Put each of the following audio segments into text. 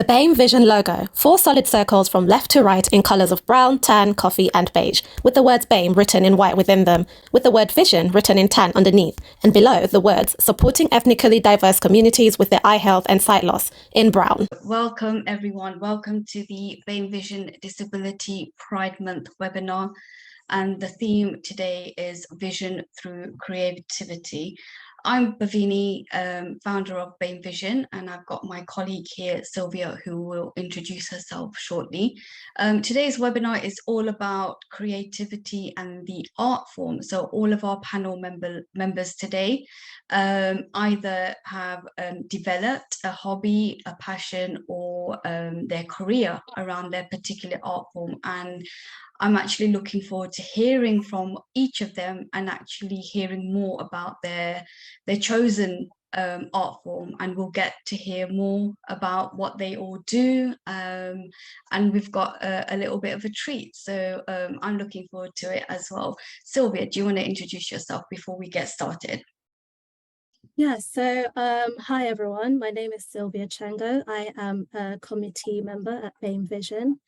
The BAME Vision logo, 4 solid circles from left to right in colours of brown, tan, coffee and beige, with the words BAME written in white within them, with the word Vision written in tan underneath, and below the words Supporting Ethnically Diverse Communities with Their Eye Health and Sight Loss in brown. Welcome everyone, welcome to the BAME Vision Disability Pride Month webinar, and the theme today is Vision Through Creativity. I'm Bhavini, founder of BAME Vision, and I've got my colleague here, Sylvia, who will introduce herself shortly. Today's webinar is all about creativity and the art form. So all of our panel members today either have developed a hobby, a passion, or their career around their particular art form. And I'm actually looking forward to hearing from each of them and actually hearing more about their chosen art form, and we'll get to hear more about what they all do, and we've got a little bit of a treat, so I'm looking forward to it as well. Sylvia, do you want to introduce yourself before we get started? Yeah, so hi everyone, my name is Sylvia Chango. I am a committee member at BAME Vision.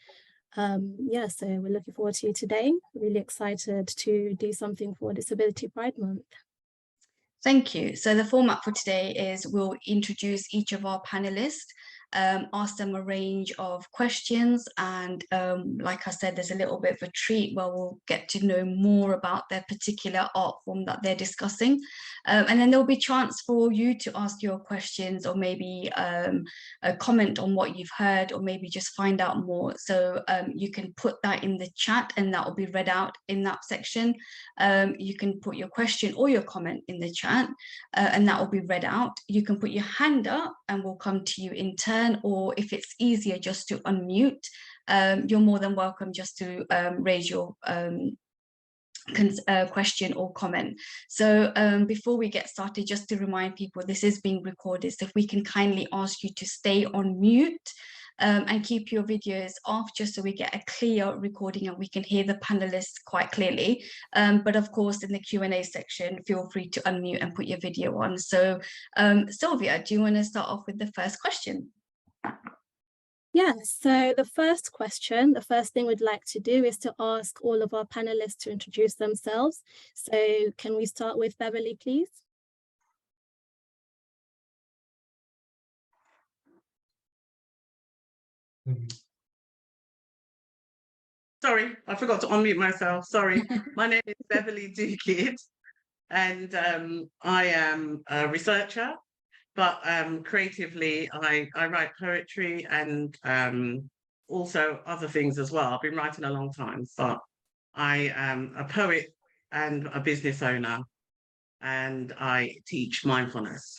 Yeah, so we're looking forward to you today. Really excited to do something for Disability Pride Month. Thank you. So the format for today is we'll introduce each of our panelists, ask them a range of questions, and like I said, there's a little bit of a treat where we'll get to know more about their particular art form that they're discussing, and then there'll be a chance for you to ask your questions, or maybe a comment on what you've heard, or maybe just find out more. So you can put that in the chat and that will be read out in that section. You can put your question or your comment in the chat, and that will be read out. You can put your hand up and we'll come to you in turn, or if it's easier just to unmute, you're more than welcome just to raise your question or comment. So before we get started, just to remind people, this is being recorded, so if we can kindly ask you to stay on mute and keep your videos off, just so we get a clear recording and we can hear the panelists quite clearly. But of course, in the Q&A section, feel free to unmute and put your video on. So Sylvia, do you want to start off with the first question? Yeah, so the first question, the first thing we'd like to do is to ask all of our panelists to introduce themselves. So can we start with Beverley, please? Sorry, I forgot to unmute myself. Sorry. My name is Beverley Duguid, and I am a researcher, but creatively I write poetry and also other things as well. I've been writing a long time, but I am a poet and a business owner, and I teach mindfulness.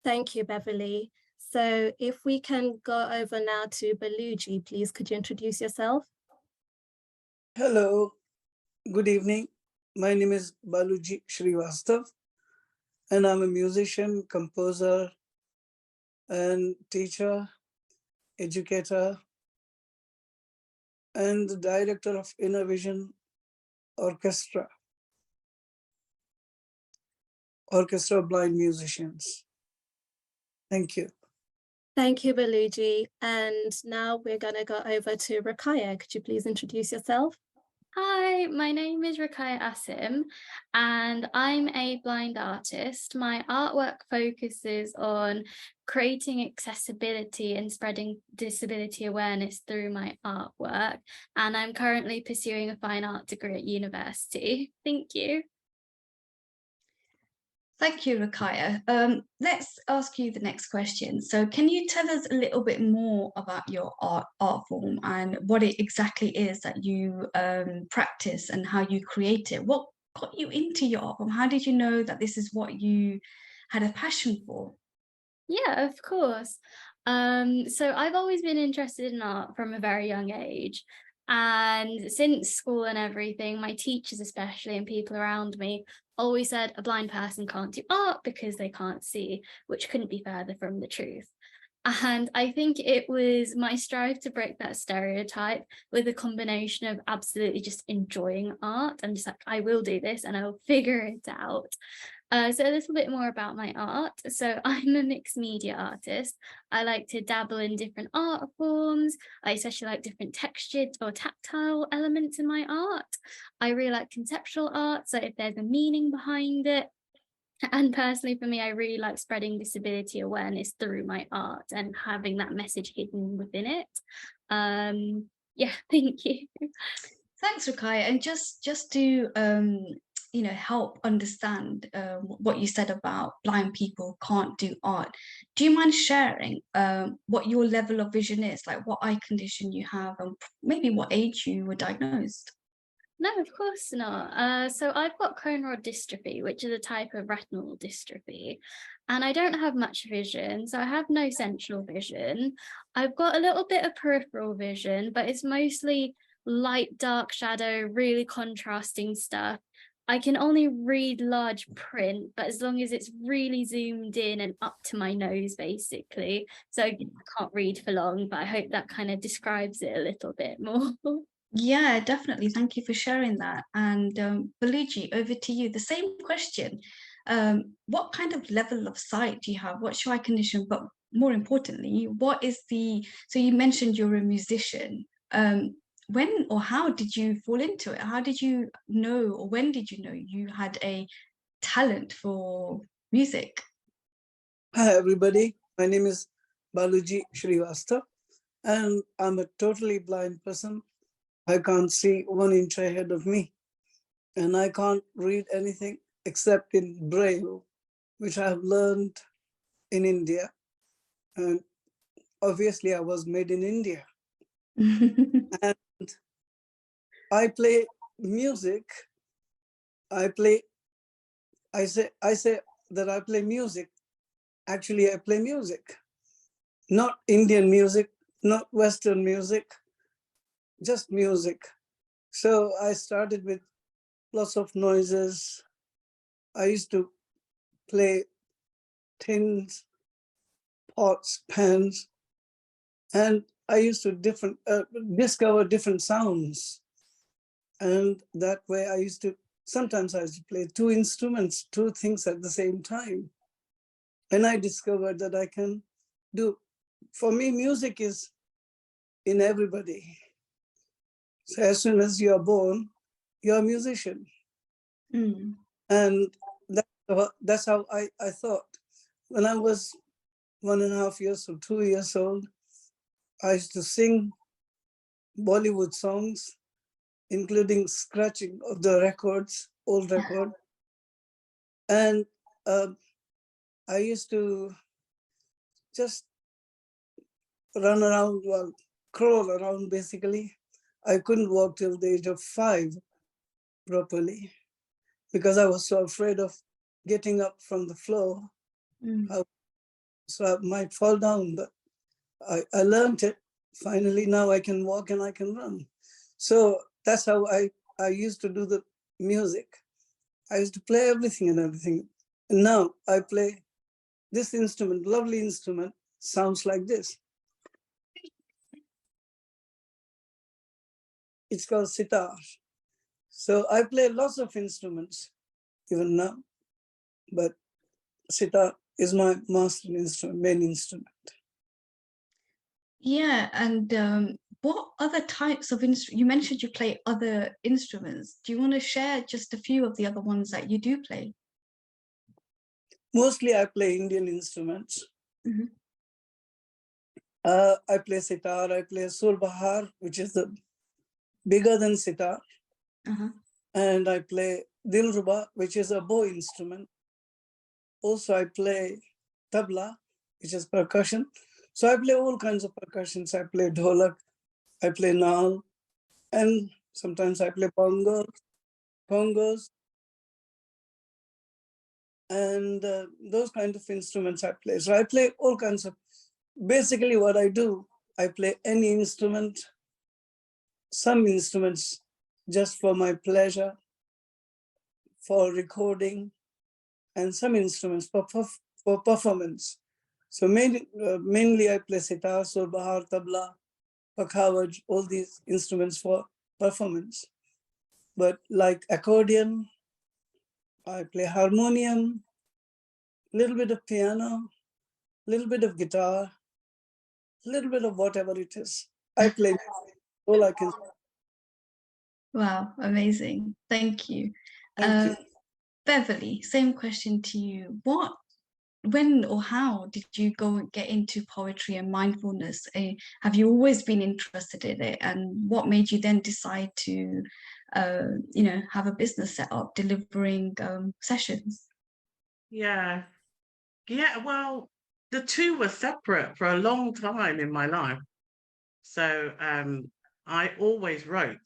Thank you, Beverley. So if we can go over now to Baluji, please, could you introduce yourself? Hello, good evening. My name is Baluji Shrivastav, and I'm a musician, composer, and teacher, educator, and the director of Inner Vision Orchestra of Blind Musicians. Thank you. Thank you, Baluji. And now we're going to go over to Ruqaiya. Could you please introduce yourself? Hi, my name is Ruqaiya Asim, and I'm a blind artist. My artwork focuses on creating accessibility and spreading disability awareness through my artwork, and I'm currently pursuing a fine art degree at university. Thank you. Thank you, Ruqaiya. Let's ask you the next question. So can you tell us a little bit more about your art form and what it exactly is that you practice and how you create it? What got you into your art form? How did you know that this is what you had a passion for? Yeah, of course. So I've always been interested in art from a very young age. And since school and everything, my teachers especially and people around me always said a blind person can't do art because they can't see, which couldn't be further from the truth. And I think it was my strive to break that stereotype with a combination of absolutely just enjoying art and just like, I will do this and I'll figure it out. So a little bit more about my art. So I'm a mixed media artist. I like to dabble in different art forms. I especially like different textured or tactile elements in my art. I really like conceptual art, so if there's a meaning behind it. And personally, for me, I really like spreading disability awareness through my art and having that message hidden within it. Yeah, thank you. Thanks, Ruqaiya. And just to help understand what you said about blind people can't do art, do you mind sharing what your level of vision is, like what eye condition you have, and maybe what age you were diagnosed? No, of course not. So I've got cone rod dystrophy, which is a type of retinal dystrophy, and I don't have much vision. So I have no central vision. I've got a little bit of peripheral vision, but it's mostly light, dark shadow, really contrasting stuff. I can only read large print, but as long as it's really zoomed in and up to my nose, basically. So I can't read for long, but I hope that kind of describes it a little bit more. Yeah, definitely. Thank you for sharing that. And Baluji, over to you. The same question. What kind of level of sight do you have? What's your eye condition? But more importantly, so you mentioned you're a musician. When or how did you fall into it? How did you know, or when did you know you had a talent for music? Hi, everybody. My name is Baluji Shrivastav, and I'm a totally blind person. I can't see 1 inch ahead of me, and I can't read anything except in Braille, which I have learned in India. And obviously, I was made in India. And I play music. I say that I play music. Actually, I play music, not Indian music, not Western music, just music. So I started with lots of noises. I used to play tins, pots, pans, and I used to discover different sounds. And that way sometimes I used to play 2 instruments, 2 things at the same time. And I discovered that I can for me, music is in everybody. So as soon as you're born, you're a musician. Mm. And that's how I thought. When I was 1.5 years or 2 years old, I used to sing Bollywood songs, including scratching of the records, old record. And I used to just run around, crawl around basically. I couldn't walk till the age of 5 properly because I was so afraid of getting up from the floor. So I might fall down, but I learned it. Finally, now I can walk and I can run. So that's how I used to do the music. I used to play everything and everything. And now I play this instrument, lovely instrument, sounds like this. It's called sitar. So I play lots of instruments even now, but sitar is my master instrument, main instrument. Yeah, and what other types of instruments? You mentioned you play other instruments. Do you want to share just a few of the other ones that you do play? Mostly I play Indian instruments. Mm-hmm. I play sitar, I play sur bahar, which is bigger than sitar. Uh-huh. And I play dilruba, which is a bow instrument. Also, I play tabla, which is percussion. So I play all kinds of percussions. I play dholak, I play naal, and sometimes I play bongos, and those kinds of instruments I play. So I play all kinds of, basically what I do, I play any instrument, some instruments just for my pleasure, for recording, and some instruments for performance. So mainly I play sitar, sur bahar, tabla, pakhawaj, all these instruments for performance. But like accordion, I play harmonium, little bit of piano, little bit of guitar, little bit of whatever it is. I play all I can. Wow, amazing. Thank you. Thank you. Beverley, same question to you. When or how did you go and get into poetry and mindfulness? Have you always been interested in it? And what made you then decide to, have a business set up delivering sessions? Yeah. Well, the two were separate for a long time in my life. So I always wrote.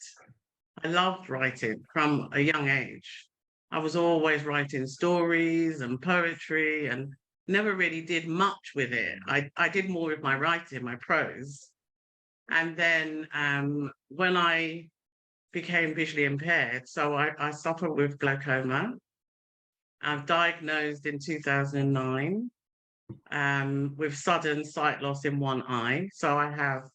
I loved writing from a young age. I was always writing stories and poetry and never really did much with it. I did more with my writing, my prose. And then when I became visually impaired, so I suffer with glaucoma. I'm diagnosed in 2009 with sudden sight loss in one eye. So I have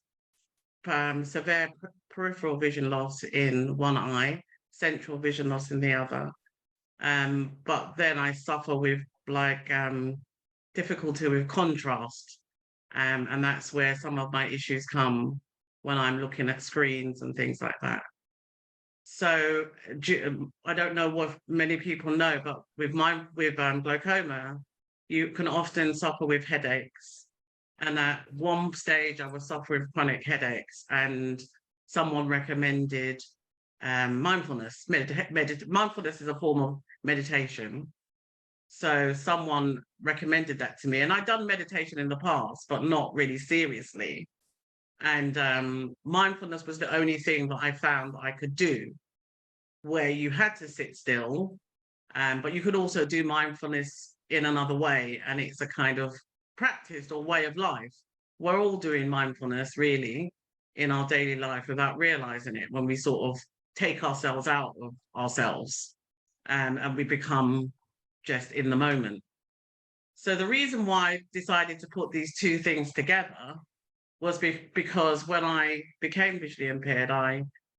severe peripheral vision loss in one eye, central vision loss in the other. But then I suffer with difficulty with contrast. And that's where some of my issues come when I'm looking at screens and things like that. So I don't know what many people know, but with glaucoma, you can often suffer with headaches. And at one stage, I was suffering with chronic headaches, and someone recommended mindfulness. Mindfulness is a form of meditation. So someone recommended that to me, and I'd done meditation in the past, but not really seriously. And mindfulness was the only thing that I found that I could do, where you had to sit still, but you could also do mindfulness in another way, and it's a kind of practice or way of life. We're all doing mindfulness really in our daily life without realizing it, when we sort of take ourselves out of ourselves and we become just in the moment. So the reason why I decided to put these two things together was because when I became visually impaired,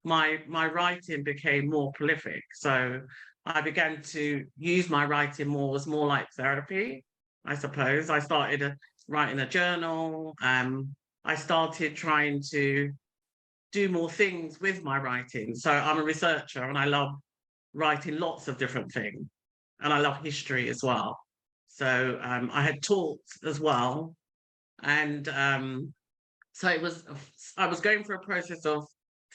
my writing became more prolific. So I began to use my writing more as more like therapy, I suppose. I started writing a journal. I started trying to do more things with my writing. So I'm a researcher and I love writing lots of different things. And I love history as well. So I had taught as well. And so I was going through a process of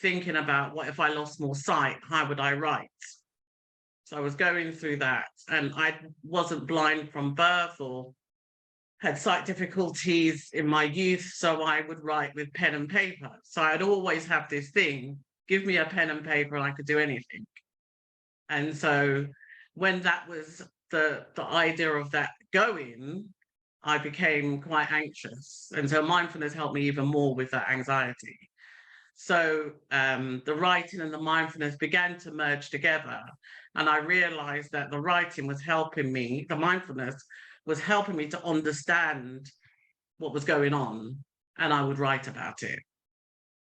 thinking about, what if I lost more sight? How would I write? So I was going through that, and I wasn't blind from birth or had sight difficulties in my youth. So I would write with pen and paper. So I'd always have this thing, give me a pen and paper and I could do anything. And so when that was the idea of that going, I became quite anxious. And so mindfulness helped me even more with that anxiety. So the writing and the mindfulness began to merge together. And I realized that the writing was helping me, the mindfulness was helping me to understand what was going on, and I would write about it.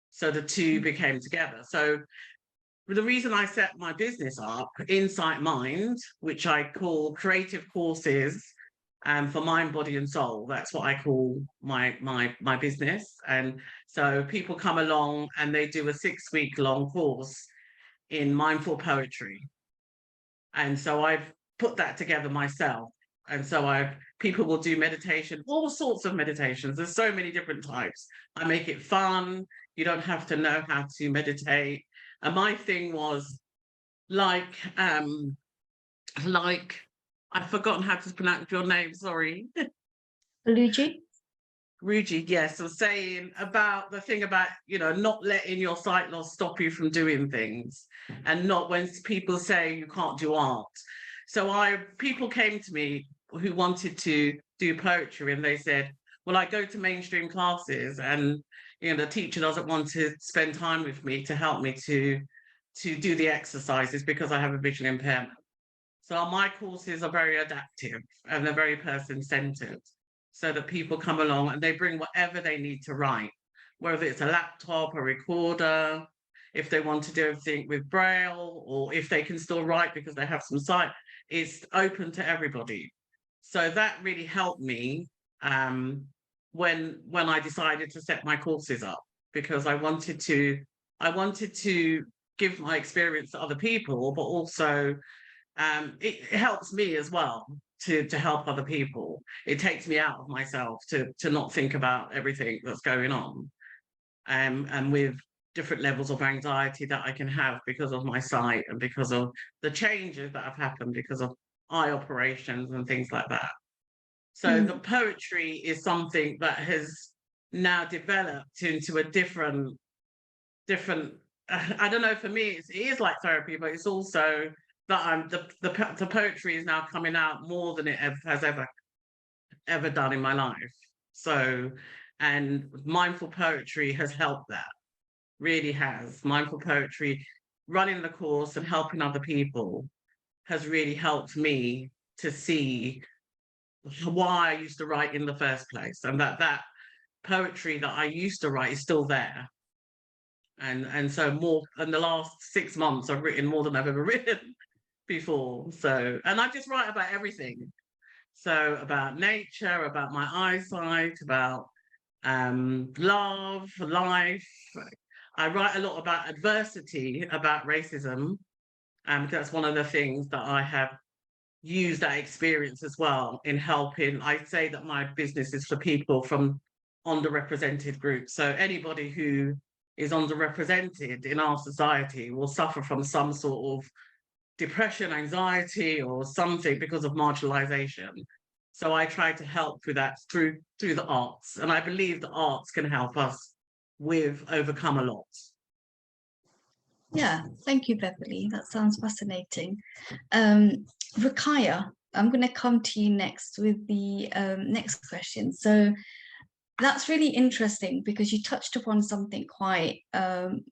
So the two became together. So the reason I set my business up, Insight Mind, which I call creative courses for mind, body, and soul. That's what I call my business. And so people come along and they do a 6-week-long course in mindful poetry. And so I've put that together myself. And so people will do meditation, all sorts of meditations. There's so many different types. I make it fun. You don't have to know how to meditate. And my thing was like I've forgotten how to pronounce your name, sorry. Baluji? Ruji, yes, was saying about the thing about, not letting your sight loss stop you from doing things, and not when people say you can't do art. So people came to me who wanted to do poetry, and they said, well, I go to mainstream classes and, the teacher doesn't want to spend time with me to help me to do the exercises because I have a visual impairment. So my courses are very adaptive and they're very person-centered, so that people come along and they bring whatever they need to write, whether it's a laptop, a recorder, if they want to do everything with Braille, or if they can still write because they have some sight is open to everybody. So that really helped me when I decided to set my courses up, because I wanted to give my experience to other people, but also it helps me as well to help other people. It takes me out of myself to not think about everything that's going on, and with different levels of anxiety that I can have because of my sight and because of the changes that have happened because of eye operations and things like that. So the poetry is something that has now developed into a different, I don't know, for me, it is like therapy, but it's also that the poetry is now coming out more than it has ever done in my life. So, and mindful poetry has helped that, really has. Mindful poetry, running the course and helping other people has really helped me to see why I used to write in the first place, and that poetry that I used to write is still there. And so more in the last 6 months, I've written more than I've ever written before. So, and I just write about everything. So about nature, about my eyesight, about love, life. I write a lot about adversity, about racism. That's one of the things that I have used that experience as well in helping. I say that my business is for people from underrepresented groups. So anybody who is underrepresented in our society will suffer from some sort of depression, anxiety, or something because of marginalization. So I try to help with that through the arts, and I believe the arts can help us with overcome a lot. Yeah, thank you, Beverley. That sounds fascinating. Ruqaiya, I'm going to come to you next with the next question. So that's really interesting because you touched upon something quite,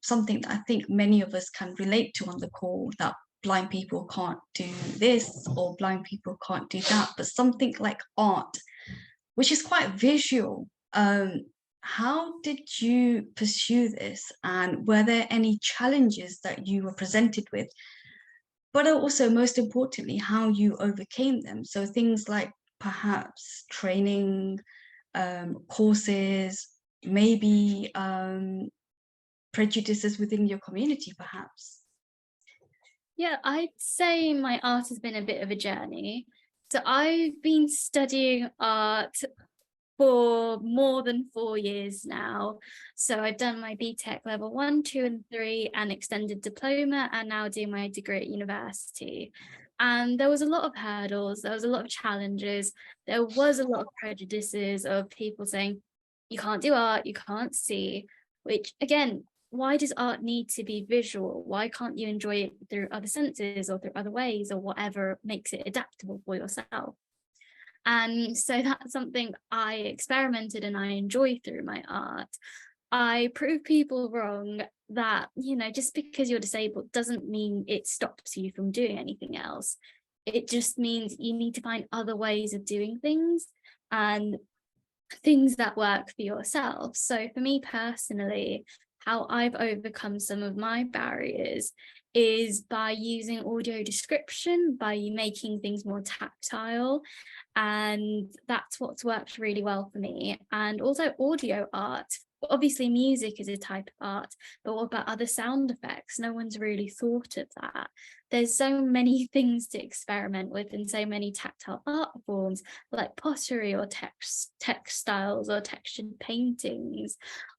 something that I think many of us can relate to on the call, that blind people can't do this or blind people can't do that, but something like art, which is quite visual. How did you pursue this, and were there any challenges that you were presented with? But also, most importantly, how you overcame them. So things like perhaps training, courses, maybe prejudices within your community, perhaps. Yeah, I'd say my art has been a bit of a journey. So I've been studying art for more than 4 years now. So I've done my BTEC level 1, 2 and 3 and extended diploma, and now doing my degree at university. And there was a lot of hurdles, there was a lot of challenges, there was a lot of prejudices of people saying, you can't do art, you can't see, which again, why does art need to be visual? Why can't you enjoy it through other senses or through other ways, or whatever makes it adaptable for yourself? And so that's something I experimented and I enjoy through my art. I prove people wrong that, you know, just because you're disabled doesn't mean it stops you from doing anything else. It just means you need to find other ways of doing things and things that work for yourself. So for me personally, how I've overcome some of my barriers is by using audio description, by making things more tactile, and that's what's worked really well for me. And also audio art. Obviously music is a type of art, but what about other sound effects? No one's really thought of that. There's so many things to experiment with and so many tactile art forms like pottery or textiles or textured paintings.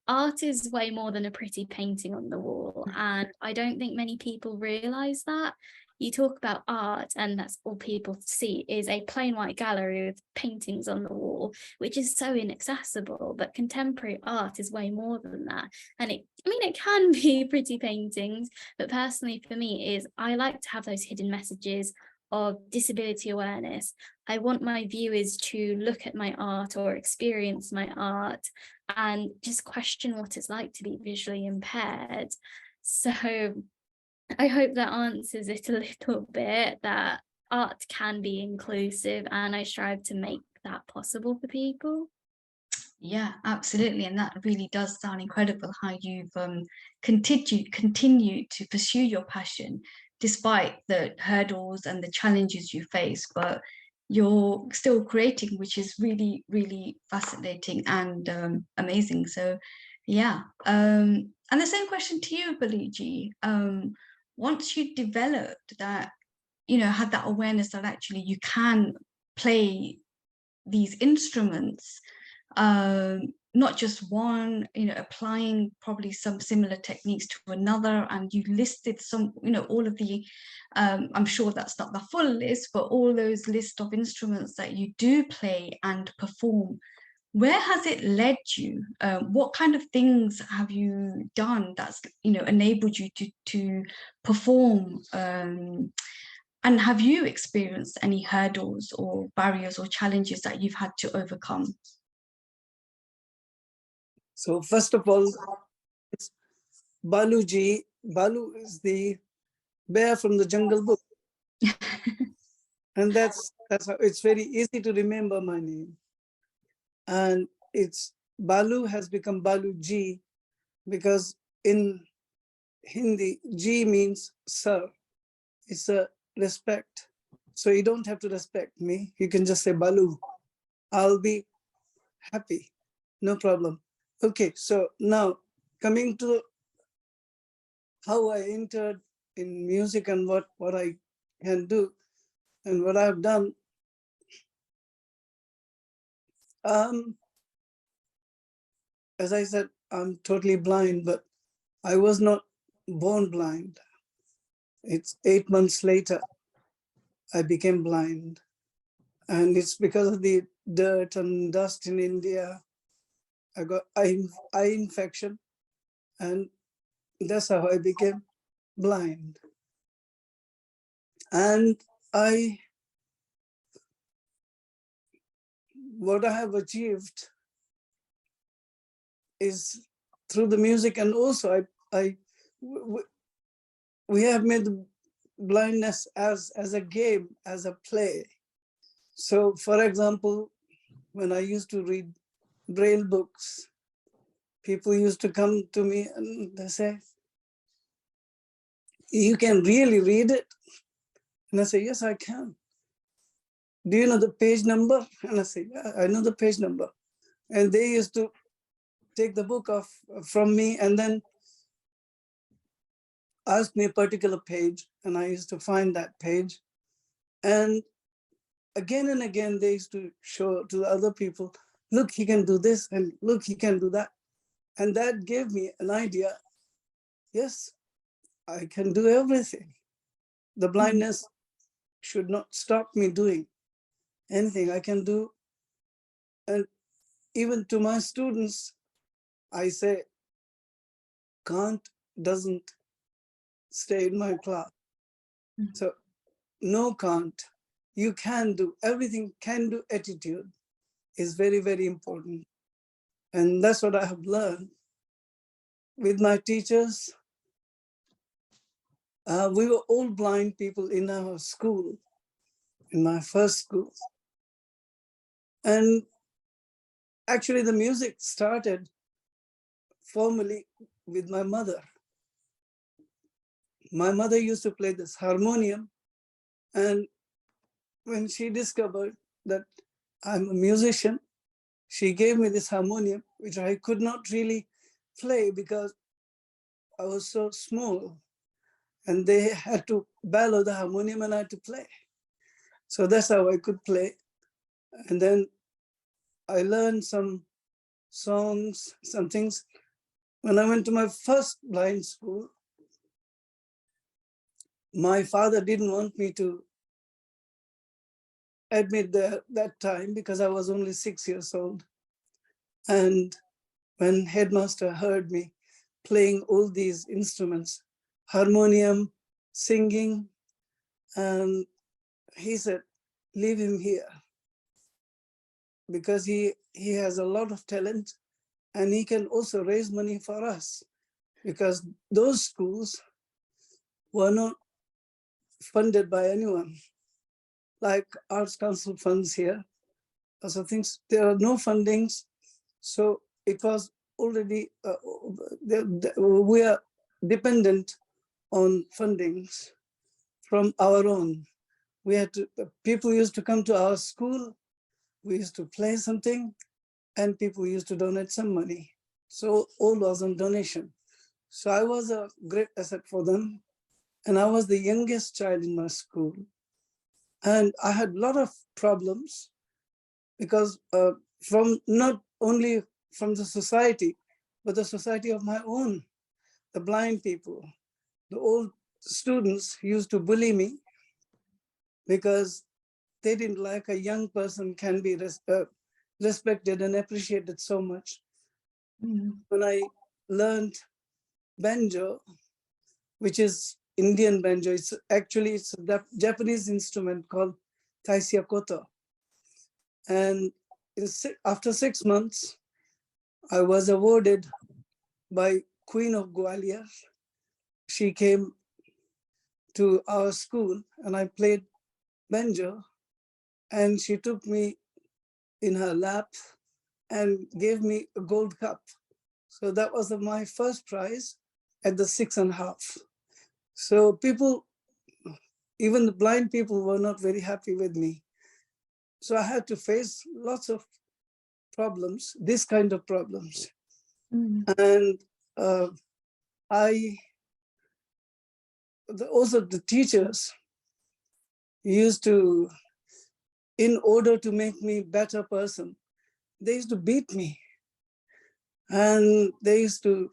Art is way more than a pretty painting on the wall, and I don't think many people realize that. You talk about art and that's all people see is a plain white gallery with paintings on the wall, which is so inaccessible, but contemporary art is way more than that. And it can be pretty paintings, but personally for me is I like to have those hidden messages of disability awareness. I want my viewers to look at my art or experience my art and just question what it's like to be visually impaired. So I hope that answers it a little bit, that art can be inclusive, and I strive to make that possible for people. Yeah, absolutely. And that really does sound incredible, how you've continued to pursue your passion despite the hurdles and the challenges you face, but you're still creating, which is really, really fascinating and amazing. So yeah. And the same question to you, Baluji. Once you developed that, had that awareness that actually you can play these instruments, not just one, applying probably some similar techniques to another, and you listed some, all of the, I'm sure that's not the full list, but all those list of instruments that you do play and perform. Where has it led you? What kind of things have you done that's enabled you to perform? And have you experienced any hurdles or barriers or challenges that you've had to overcome? So first of all, it's Baluji. Balu is the bear from the Jungle Book. And that's how it's very easy to remember my name. And it's Balu has become Baluji because in Hindi, Ji means sir. It's a respect. So you don't have to respect me. You can just say Balu. I'll be happy. No problem. Okay, so now coming to how I entered in music and what I can do and what I've done. As I said, I'm totally blind, but I was not born blind. It's 8 months later, I became blind. And it's because of the dirt and dust in India. I got eye infection, and that's how I became blind. And what I have achieved is through the music, and also we have made blindness as a game, as a play. So for example, when I used to read Braille books, people used to come to me and they say, "You can really read it?" And I say, "Yes, I can." "Do you know the page number?" And I say, "Yeah, I know the page number." And they used to take the book from me and then ask me a particular page, and I used to find that page. And again, they used to show to the other people, "Look, he can do this, and look, he can do that." And that gave me an idea. Yes, I can do everything. The blindness should not stop me doing anything I can do. And even to my students, I say, can't doesn't stay in my class. So no can't. You can do everything. Can do attitude is very, very important. And that's what I have learned with my teachers. We were all blind people in our school, in my first school. And actually the music started formally with my mother. My mother used to play this harmonium. And when she discovered that I'm a musician, she gave me this harmonium, which I could not really play because I was so small. And they had to bellow the harmonium and I had to play. So that's how I could play. And then I learned some songs, some things. When I went to my first blind school, my father didn't want me to admit there that time because I was only 6 years old. And when headmaster heard me playing all these instruments, harmonium, singing, and he said, "Leave him here because he has a lot of talent and he can also raise money for us," because those schools were not funded by anyone, like Arts Council funds here. Also things, there are no fundings. So it was already, we are dependent on fundings. from our own. We had to, people used to come to our school, we used to play something, and people used to donate some money. So all was on donation. So I was a great asset for them. And I was the youngest child in my school. And I had a lot of problems because from not only from the society, but the society of my own, the blind people, the old students used to bully me because they didn't like a young person can be respected and appreciated so much. When I learned banjo, which is Indian banjo, it's a Japanese instrument called taisia koto. And after 6 months, I was awarded by Queen of Gwalior. She came to our school and I played banjo, and she took me in her lap and gave me a gold cup. So that was my first prize at the 6.5. So people, even the blind people, were not very happy with me. So I had to face lots of problems, this kind of problems. And also the teachers used to, in order to make me a better person, they used to beat me. And they used to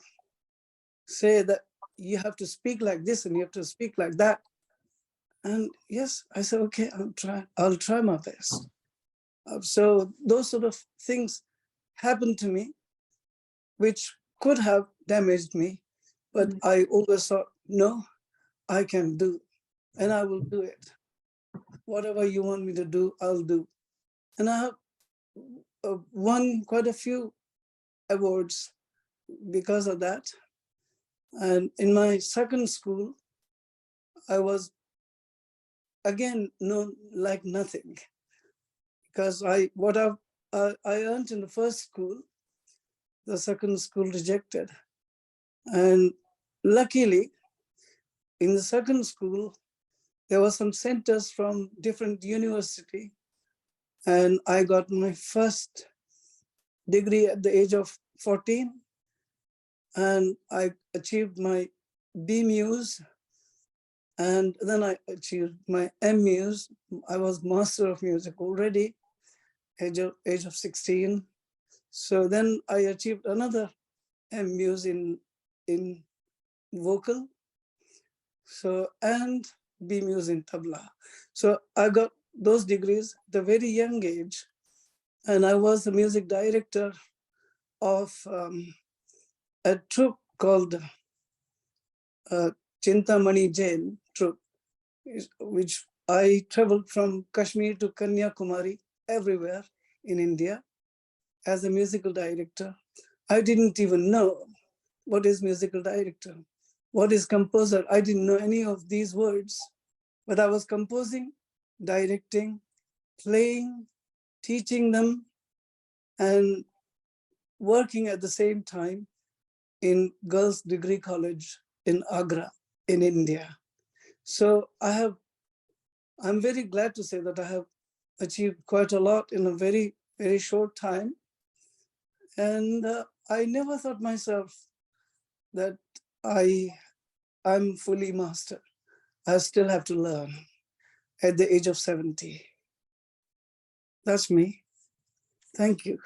say that you have to speak like this and you have to speak like that. And yes, I said, okay, I'll try my best. So those sort of things happened to me, which could have damaged me, but I always thought, no, I can do, and I will do it. Whatever you want me to do, I'll do. And I have won quite a few awards because of that. And in my second school, I was again known like nothing, because what I earned in the first school, the second school rejected. And luckily, in the second school, there were some centers from different university, and I got my first degree at the age of 14, and I achieved my B Muse, and then I achieved my M Muse. I was master of music already, age of 16. So then I achieved another M Muse in vocal, so, and B Muse in tabla. So I got those degrees at a very young age, and I was the music director of a troupe called Chintamani Jain troupe, which I traveled from Kashmir to Kanyakumari, everywhere in India, as a musical director. I didn't even know what is musical director, what is composer. I didn't know any of these words, but I was composing, directing, playing, teaching them, and working at the same time in Girls Degree College in Agra, in India. So I'm very glad to say that I have achieved quite a lot in a very, very short time. And I never thought myself that I'm fully master. I still have to learn at the age of 70. That's me. Thank you.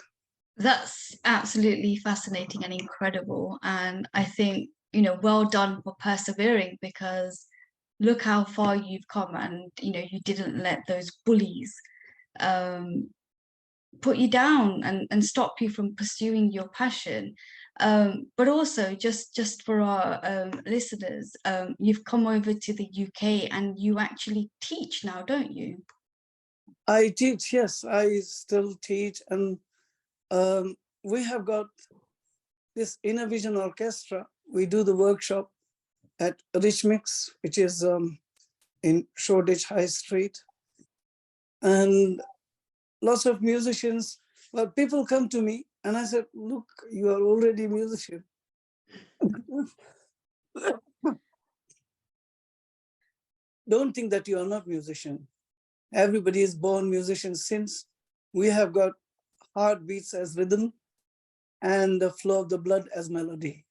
That's absolutely fascinating and incredible. And I think, well done for persevering, because look how far you've come, and, you didn't let those bullies put you down and stop you from pursuing your passion. But also, just for our listeners, you've come over to the UK and you actually teach now, don't you? I teach, yes, I still teach. And we have got this Inner Vision Orchestra. We do the workshop at Rich Mix, which is in Shoreditch High Street. And lots of musicians, well, people come to me and I said, look, you are already a musician. don't think that you are not musician. Everybody is born musician since we have got heartbeats as rhythm and the flow of the blood as melody.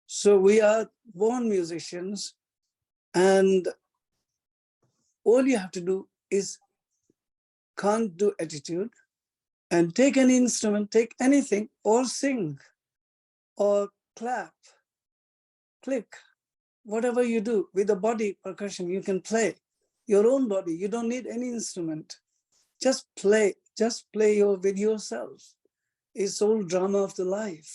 So we are born musicians, and all you have to do is can't do attitude and take any instrument, take anything, or sing or clap, click, whatever you do with the body percussion, you can play your own body. You don't need any instrument. Just play with yourself. It's all drama of the life.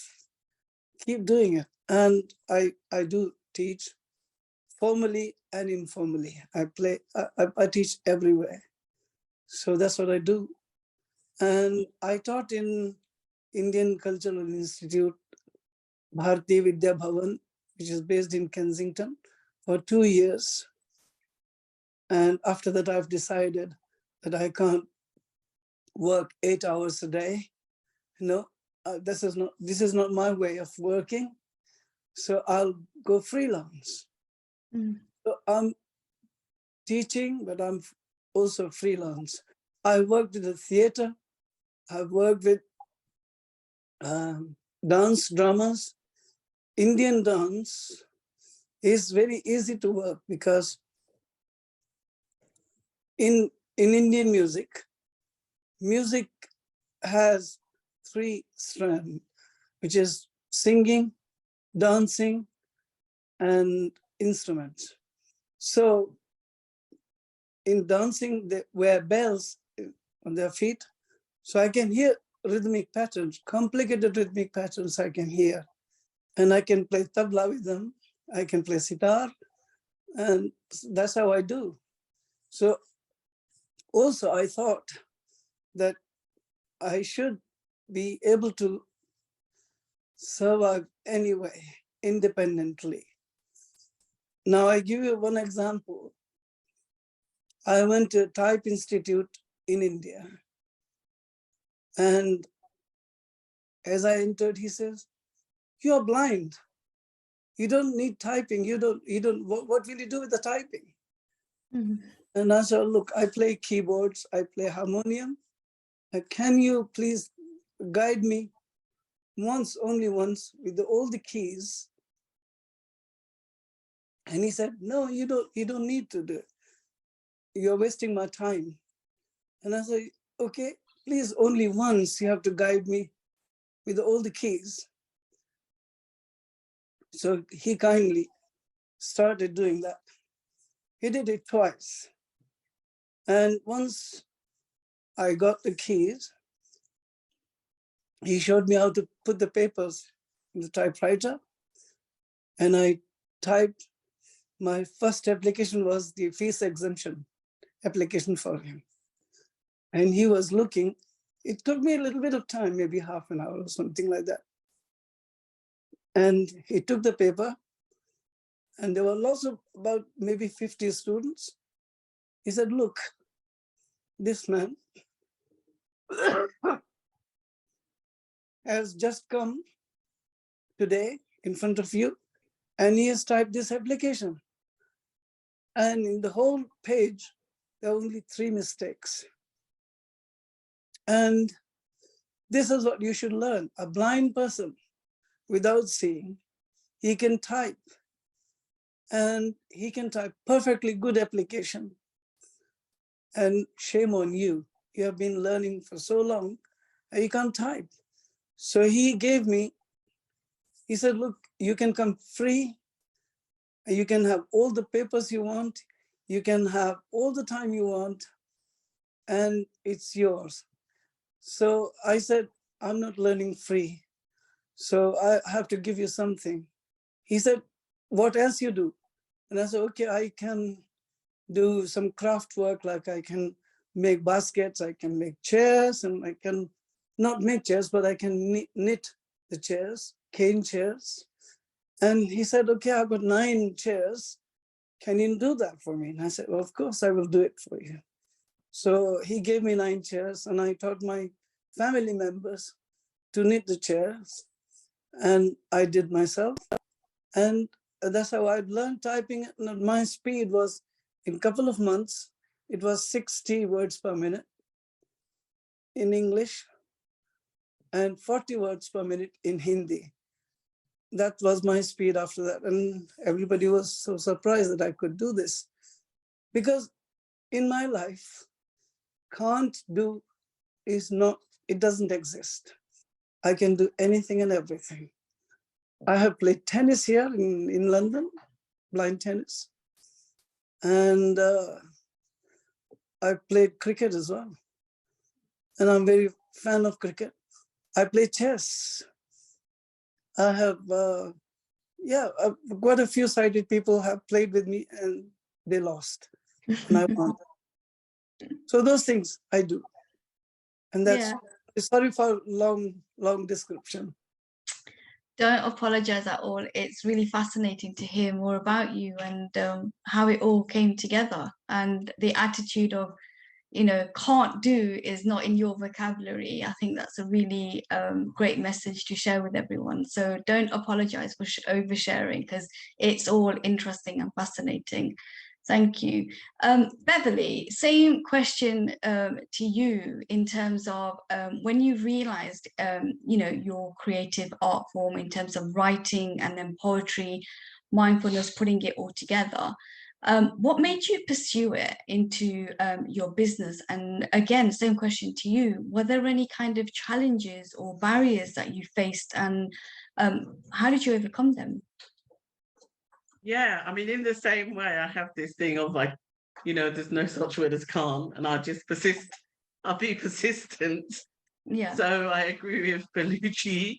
Keep doing it. And I do teach formally and informally. I teach everywhere. So that's what I do. And I taught in Indian Cultural Institute, Bharati Vidya Bhavan, which is based in Kensington, for 2 years. And after that, I've decided that I can't work 8 hours a day. This is not my way of working. So I'll go freelance. So I'm teaching, but I'm also freelance. I worked in the theater. I've worked with dance dramas. Indian dance is very easy to work because in Indian music has 3 strands, which is singing, dancing, and instruments. So in dancing, they wear bells on their feet. So I can hear rhythmic patterns, complicated rhythmic patterns I can hear. And I can play tabla with them. I can play sitar. And that's how I do. So also I thought that I should be able to survive anyway, independently. Now I give you one example. I went to a type institute in India. And as I entered, he says, "You're blind. You don't need typing. What will you do with the typing?" And I said, "Look, I play keyboards, I play harmonium. Can you please guide me once, only once, with all the keys?" And he said, "No, you don't need to do it. You're wasting my time." And I said, "Okay, please, only once you have to guide me with all the keys." So he kindly started doing that. He did it twice. And once I got the keys, he showed me how to put the papers in the typewriter. And I typed, my first application was the fees exemption application for him. And he was looking. It took me a little bit of time, maybe half an hour or something like that. And he took the paper, and there were lots of about maybe 50 students. He said, "Look, this man has just come today in front of you, and he has typed this application. And in the whole page, there are only 3 mistakes. And this is what you should learn. A blind person, without seeing, he can type. And he can type perfectly good application. And shame on you. You have been learning for so long, and you can't type." So he gave me, he said, "Look, you can come free. You can have all the papers you want. You can have all the time you want, and it's yours." So I said, "I'm not learning free. So I have to give you something." He said, "What else you do?" And I said, "Okay, I can do some craft work, like I can make baskets, I can make chairs, and I can not make chairs, but I can knit the chairs, cane chairs." And he said, "Okay, I've got 9 chairs. Can you do that for me?" And I said, "Well, of course I will do it for you." So he gave me 9 chairs, and I taught my family members to knit the chairs, and I did myself. And that's how I learned typing. My speed was In a couple of months, it was 60 words per minute in English and 40 words per minute in Hindi. That was my speed after that. And everybody was so surprised that I could do this. Because in my life, can't do is not, it doesn't exist. I can do anything and everything. I have played tennis here in London, blind tennis. And I played cricket as well. And I'm very fan of cricket. I play chess. I have, quite a few sighted people have played with me and they lost. And I won. So those things I do. And that's, sorry for long description. Don't apologize at all. It's really fascinating to hear more about you and how it all came together, and the attitude of, can't do is not in your vocabulary. I think that's a really great message to share with everyone. So don't apologize for oversharing, because it's all interesting and fascinating. Thank you. Beverley, same question to you in terms of when you realized, your creative art form in terms of writing and then poetry, mindfulness, putting it all together. What made you pursue it into your business? And again, same question to you. Were there any kind of challenges or barriers that you faced, and how did you overcome them? Yeah, I mean, in the same way, I have this thing of like, there's no such word as can't, and I'll just persist. I'll be persistent. Yeah. So I agree with Baluji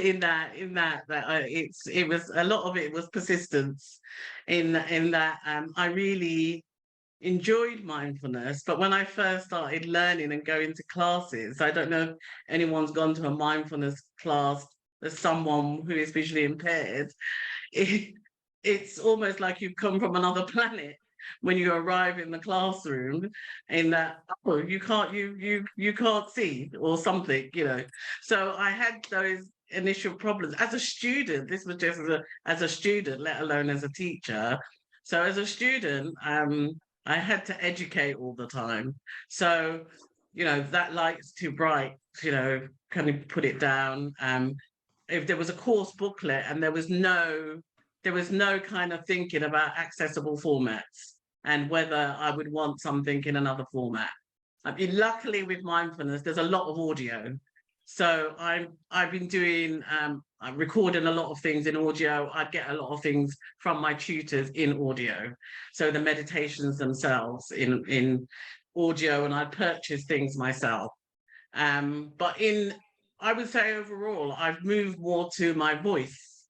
in that it was a lot of it was persistence in that I really enjoyed mindfulness, but when I first started learning and going to classes, I don't know if anyone's gone to a mindfulness class as someone who is visually impaired. It's almost like you've come from another planet when you arrive in the classroom, in that you can't see or something, So I had those initial problems as a student. This was just as a student, let alone as a teacher. So as a student, I had to educate all the time. So, that light's too bright, kind of put it down. If there was a course booklet and there was no kind of thinking about accessible formats and whether I would want something in another format. I mean, luckily with mindfulness, there's a lot of audio. So I've been doing, I'm recording a lot of things in audio. I get a lot of things from my tutors in audio. So the meditations themselves in audio, and I purchase things myself. But I would say overall, I've moved more to my voice.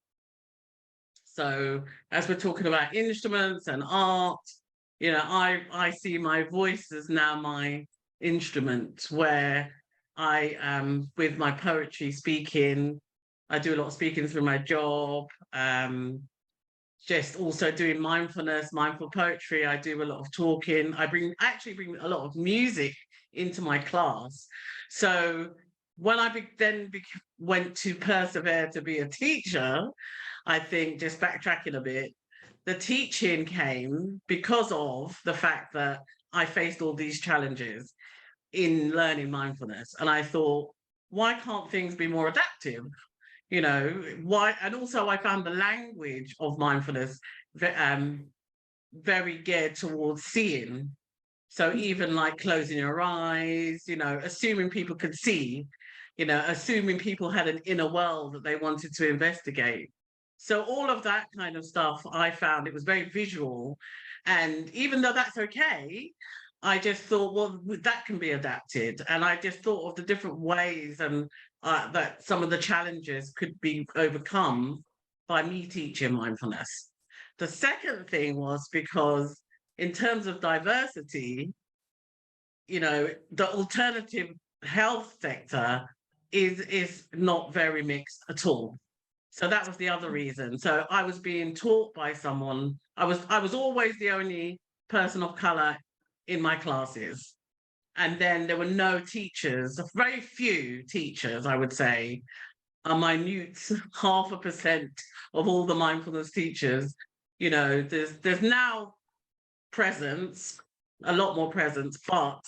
So as we're talking about instruments and art, I see my voice as now my instrument, where I am with my poetry speaking. I do a lot of speaking through my job. Just also doing mindfulness, mindful poetry. I do a lot of talking. I actually bring a lot of music into my class. So when I then went to persevere to be a teacher, I think, just backtracking a bit, the teaching came because of the fact that I faced all these challenges in learning mindfulness. And I thought, why can't things be more adaptive? Why? And also I found the language of mindfulness very geared towards seeing. So even like closing your eyes, assuming people could see, assuming people had an inner world that they wanted to investigate. So all of that kind of stuff, I found it was very visual. And even though that's okay, I just thought, well, that can be adapted. And I just thought of the different ways and that some of the challenges could be overcome by me teaching mindfulness. The second thing was because in terms of diversity, the alternative health sector is not very mixed at all. So that was the other reason. So I was being taught by someone. I was always the only person of color in my classes. And then there were no teachers, very few teachers, I would say, a minute 0.5% of all the mindfulness teachers. There's now presence, a lot more presence, but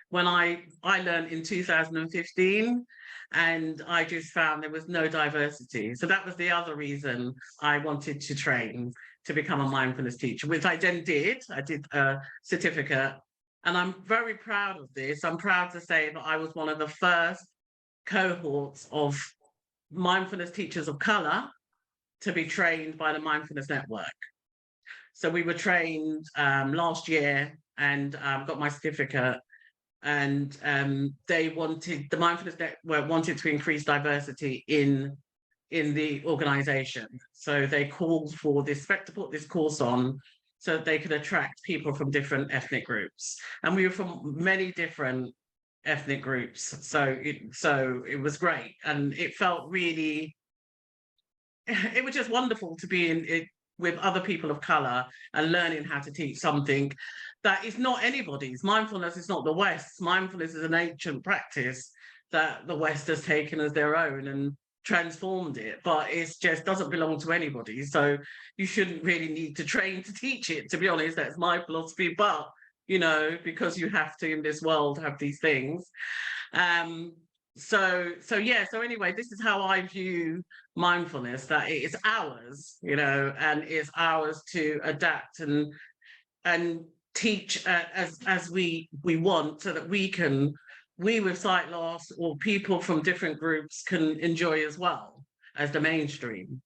when I learned in 2015, and I just found there was no diversity. So that was the other reason I wanted to train to become a mindfulness teacher, which I then did. I did a certificate, and I'm very proud of this. I'm proud to say that I was one of the first cohorts of mindfulness teachers of colour to be trained by the Mindfulness Network. So we were trained last year and got my certificate, and the Mindfulness Network wanted to increase diversity in the organisation. So they called for this, to put this course on so that they could attract people from different ethnic groups. And we were from many different ethnic groups. So it was great. And it felt really, it was just wonderful to be in it with other people of colour and learning how to teach something that is not anybody's. Mindfulness is not the West's. Mindfulness is an ancient practice that the West has taken as their own and transformed it, but it just doesn't belong to anybody. So you shouldn't really need to train to teach it, to be honest. That's my philosophy. But, you know, because you have to in this world have these things. So anyway, this is how I view mindfulness, that it is ours, you know, and it's ours to adapt and teach as we want, so that we with sight loss or people from different groups can enjoy as well as the mainstream.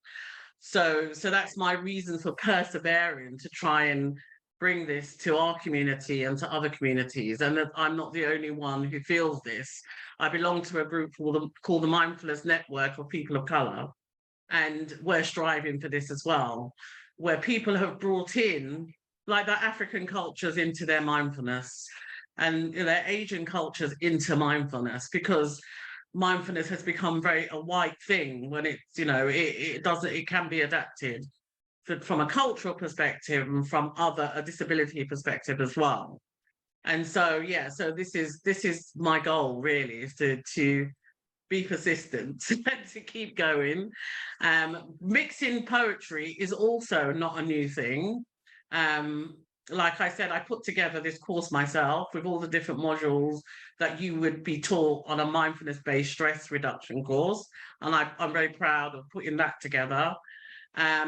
So that's my reason for persevering, to try and bring this to our community and to other communities. And that I'm not the only one who feels this. I belong to a group called the Mindfulness Network of People of Colour, and we're striving for this as well, where people have brought in, like, the African cultures into their mindfulness, and their Asian cultures into mindfulness, because mindfulness has become a white thing when it's, you know, it can be adapted from a cultural perspective and from a disability perspective as well. And so, yeah, so this is my goal, really, is to be persistent and to keep going. Mixing poetry is also not a new thing. Like I said, I put together this course myself with all the different modules that you would be taught on a mindfulness-based stress reduction course. And I'm very proud of putting that together.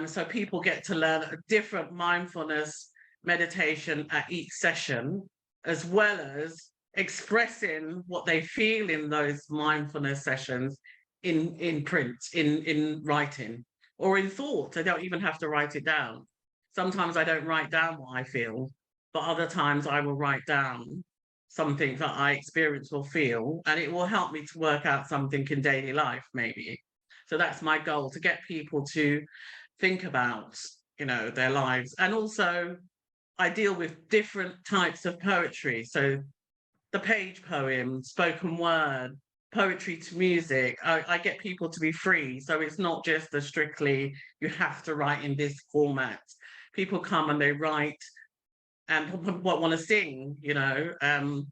So people get to learn a different mindfulness meditation at each session, as well as expressing what they feel in those mindfulness sessions in print, in writing, or in thought. They don't even have to write it down. Sometimes I don't write down what I feel, but other times I will write down something that I experience or feel, and it will help me to work out something in daily life, maybe. So that's my goal, to get people to think about, you know, their lives. And also I deal with different types of poetry. So the page poem, spoken word, poetry to music. I get people to be free. So it's not just a strictly, you have to write in this format. People come and they write and want to sing, you know. And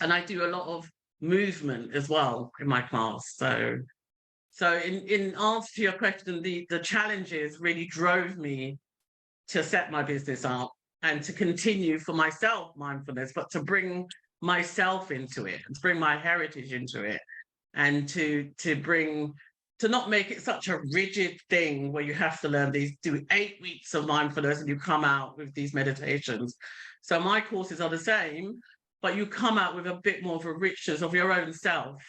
I do a lot of movement as well in my class. So in answer to your question, the challenges really drove me to set my business up and to continue for myself mindfulness, but to bring myself into it, to bring my heritage into it, and to not make it such a rigid thing where you have to do 8 weeks of mindfulness and you come out with these meditations. So my courses are the same, but you come out with a bit more of a richness of your own self.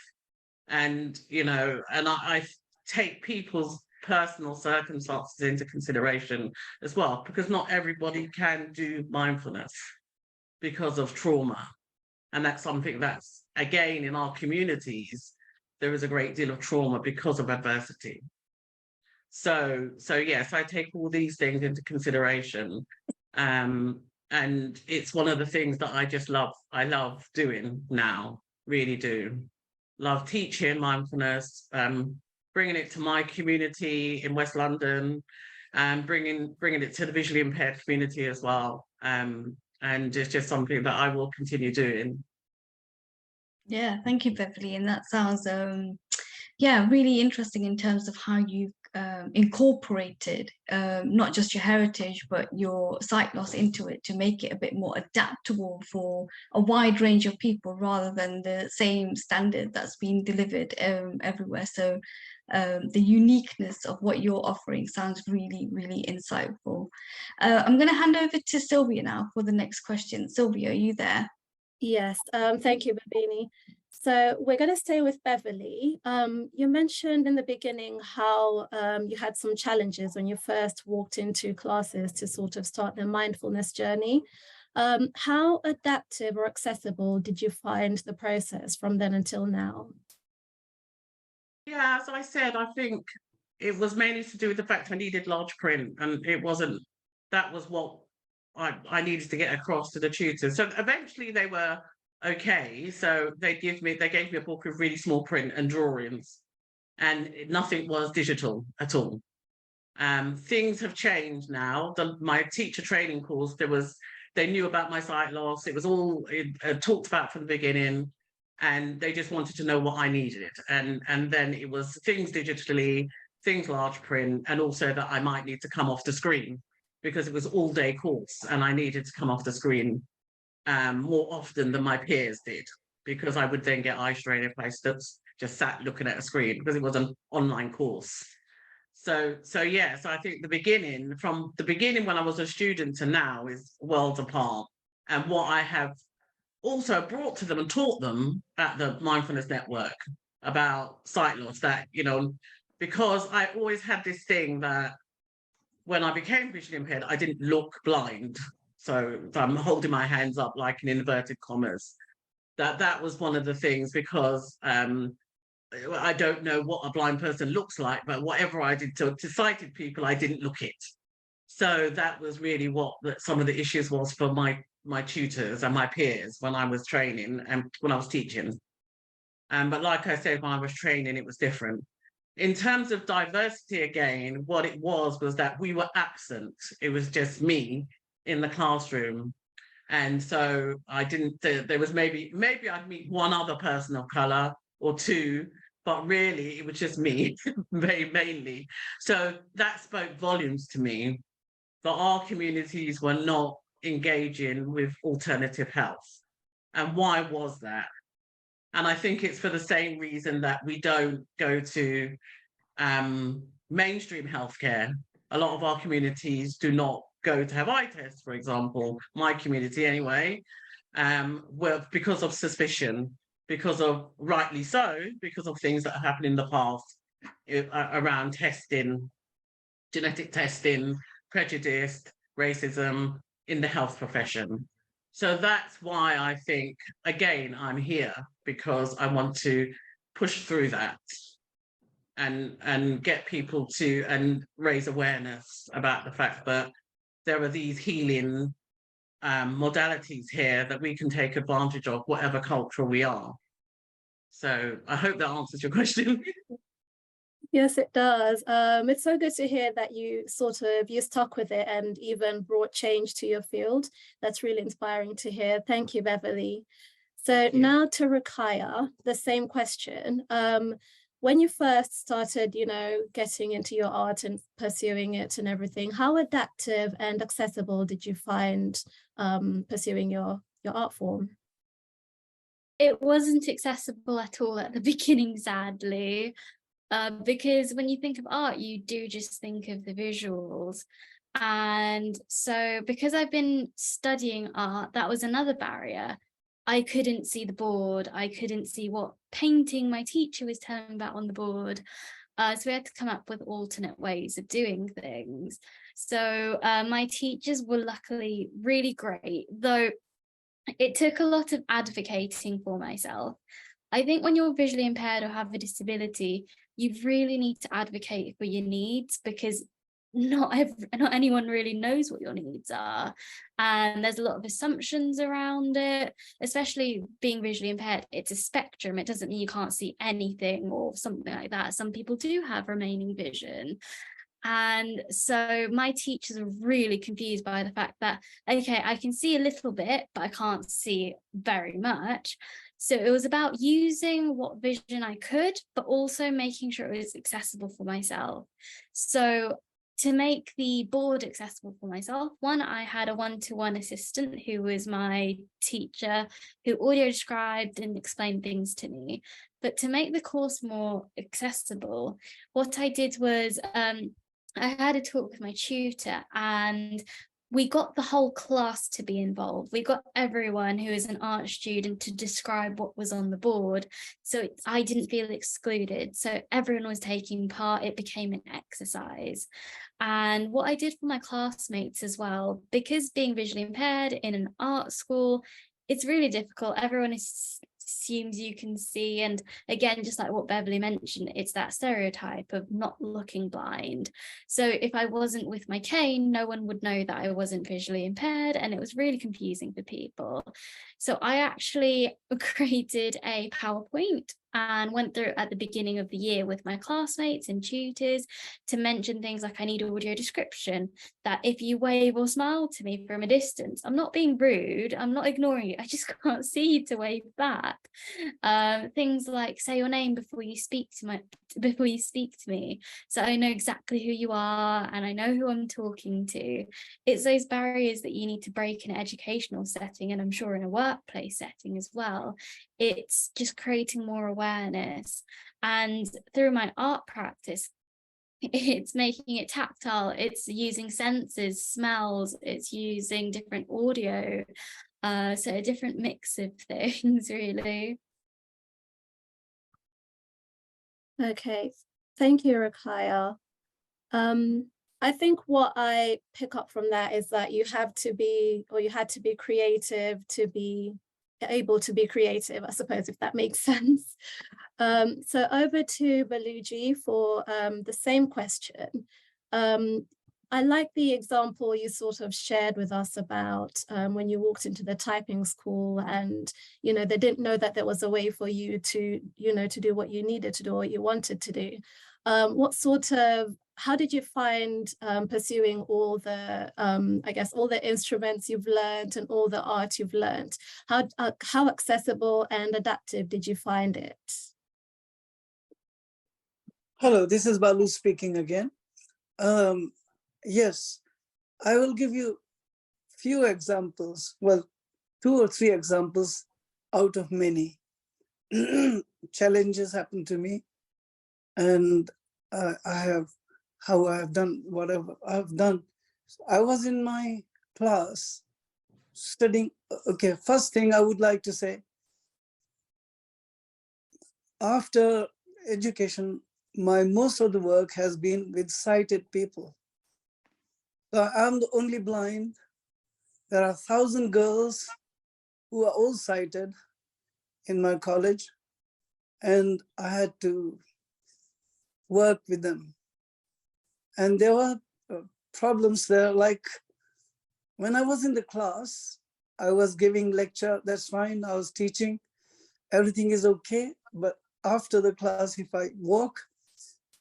And, you know, and I take people's personal circumstances into consideration as well, because not everybody can do mindfulness because of trauma. And that's something that's, again, in our communities, there is a great deal of trauma because of adversity. So yes, I take all these things into consideration. And it's one of the things that I just love. I love doing now, really do. Love teaching mindfulness, bringing it to my community in West London, and bringing it to the visually impaired community as well. And it's just something that I will continue doing. Yeah, thank you, Beverley. And that sounds, yeah, really interesting in terms of how you've incorporated not just your heritage but your sight loss into it to make it a bit more adaptable for a wide range of people rather than the same standard that's being delivered everywhere. So the uniqueness of what you're offering sounds really, really insightful. I'm going to hand over to Sylvia now for the next question. Sylvia, are you there? Yes, thank you, Babini. So we're going to stay with Beverley. You mentioned in the beginning how you had some challenges when you first walked into classes to sort of start the mindfulness journey. How adaptive or accessible did you find the process from then until now? Yeah, as I said, I think it was mainly to do with the fact I needed large print, and it wasn't, that was what I needed to get across to the tutors. So eventually they were okay. So they gave me a book with really small print and drawings, and nothing was digital at all. Things have changed now. My teacher training course, they knew about my sight loss. It was all talked about from the beginning, and they just wanted to know what I needed. And then it was things digitally, things large print, and also that I might need to come off the screen because it was all day course and I needed to come off the screen more often than my peers did, because I would then get eye strain if I just sat looking at a screen because it was an online course. So yeah, so I think from the beginning when I was a student to now is worlds apart. And what I have also brought to them and taught them at the Mindfulness Network about sight loss, that, because I always had this thing that when I became visually impaired, I didn't look blind. So I'm holding my hands up like in inverted commas. That was one of the things, because I don't know what a blind person looks like, but whatever I did to sighted people, I didn't look it. So that was really what some of the issues was for my tutors and my peers when I was training and when I was teaching. But like I said, when I was training, it was different. In terms of diversity, again, what it was that we were absent. It was just me in the classroom. And so I didn't, there was maybe I'd meet one other person of color or two, but really it was just me, mainly. So that spoke volumes to me, that our communities were not engaging with alternative health. And why was that? And I think it's for the same reason that we don't go to mainstream healthcare. A lot of our communities do not go to have eye tests, for example, my community anyway, well, because of suspicion, because of, rightly so, because of things that have happened in the past around testing, genetic testing, prejudice, racism in the health profession. So that's why I think, again, I'm here, because I want to push through that and get people to, and raise awareness about the fact that there are these healing modalities here that we can take advantage of, whatever culture we are. So I hope that answers your question. Yes, it does. It's so good to hear that you stuck with it and even brought change to your field. That's really inspiring to hear. Thank you, Beverley. So now to Ruqaiya, the same question. When you first started, getting into your art and pursuing it and everything, how adaptive and accessible did you find pursuing your art form? It wasn't accessible at all at the beginning, sadly. Because when you think of art, you do just think of the visuals. And so because I've been studying art, that was another barrier. I couldn't see the board. I couldn't see what painting my teacher was telling me about on the board. So we had to come up with alternate ways of doing things. So my teachers were luckily really great, though it took a lot of advocating for myself. I think when you're visually impaired or have a disability, you really need to advocate for your needs, because not anyone really knows what your needs are, and there's a lot of assumptions around it. Especially being visually impaired, it's a spectrum. It doesn't mean you can't see anything or something like that. Some people do have remaining vision. And so my teachers are really confused by the fact that, okay, I can see a little bit, but I can't see very much. So it was about using what vision I could, but also making sure it was accessible for myself. So to make the board accessible for myself, one, I had a one-to-one assistant who was my teacher, who audio described and explained things to me. But to make the course more accessible, what I did was I had a talk with my tutor, and we got the whole class to be involved. We got everyone who is an art student to describe what was on the board. So I didn't feel excluded. So everyone was taking part. It became an exercise. And what I did for my classmates as well, because being visually impaired in an art school, it's really difficult. Everyone assumes you can see. And again, just like what Beverley mentioned, it's that stereotype of not looking blind. So if I wasn't with my cane, no one would know that I wasn't visually impaired, and it was really confusing for people. So I actually created a PowerPoint and went through at the beginning of the year with my classmates and tutors to mention things like I need audio description, that if you wave or smile to me from a distance, I'm not being rude, I'm not ignoring you, I just can't see you to wave back. Things like say your name before you speak to me, so I know exactly who you are and I know who I'm talking to. It's those barriers that you need to break in an educational setting, and I'm sure in a workplace setting as well. It's just creating more awareness. And through my art practice, it's making it tactile, it's using senses, smells, it's using different audio, so a different mix of things really. Okay, thank you, Ruqaiya. I think what I pick up from that is that you had to be creative to be able to be creative, I suppose, if that makes sense. So over to Baluji for the same question. I like the example you sort of shared with us about when you walked into the typing school and, you know, they didn't know that there was a way for you to, you know, to do what you needed to do, what you wanted to do. How did you find pursuing all the, I guess, all the instruments you've learned and all the art you've learned? How accessible and adaptive did you find it? Hello, this is Balu speaking again. Yes, I will give you few examples, well, 2 or 3 examples out of many. Challenges happened to me, and how I have done whatever I've done. I was in my class studying. Okay, first thing I would like to say, after education, most of the work has been with sighted people. So I'm the only blind. There are 1,000 girls who are all sighted in my college, and I had to work with them. And there were problems there, like when I was in the class, I was giving lecture, that's fine, I was teaching, everything is okay. But after the class, if I walk,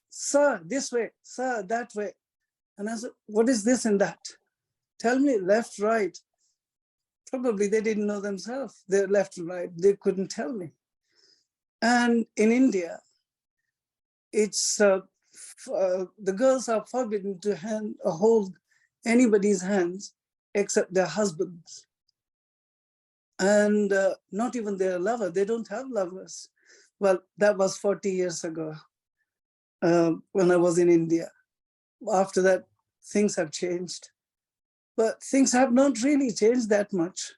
sir, this way, sir, that way. And I said, what is this and that? Tell me left, right. Probably they didn't know themselves, their left and right, they couldn't tell me. And in India, it's the girls are forbidden to hold anybody's hands except their husbands. And not even their lover, they don't have lovers. Well, that was 40 years ago when I was in India. After that, things have changed. But things have not really changed that much.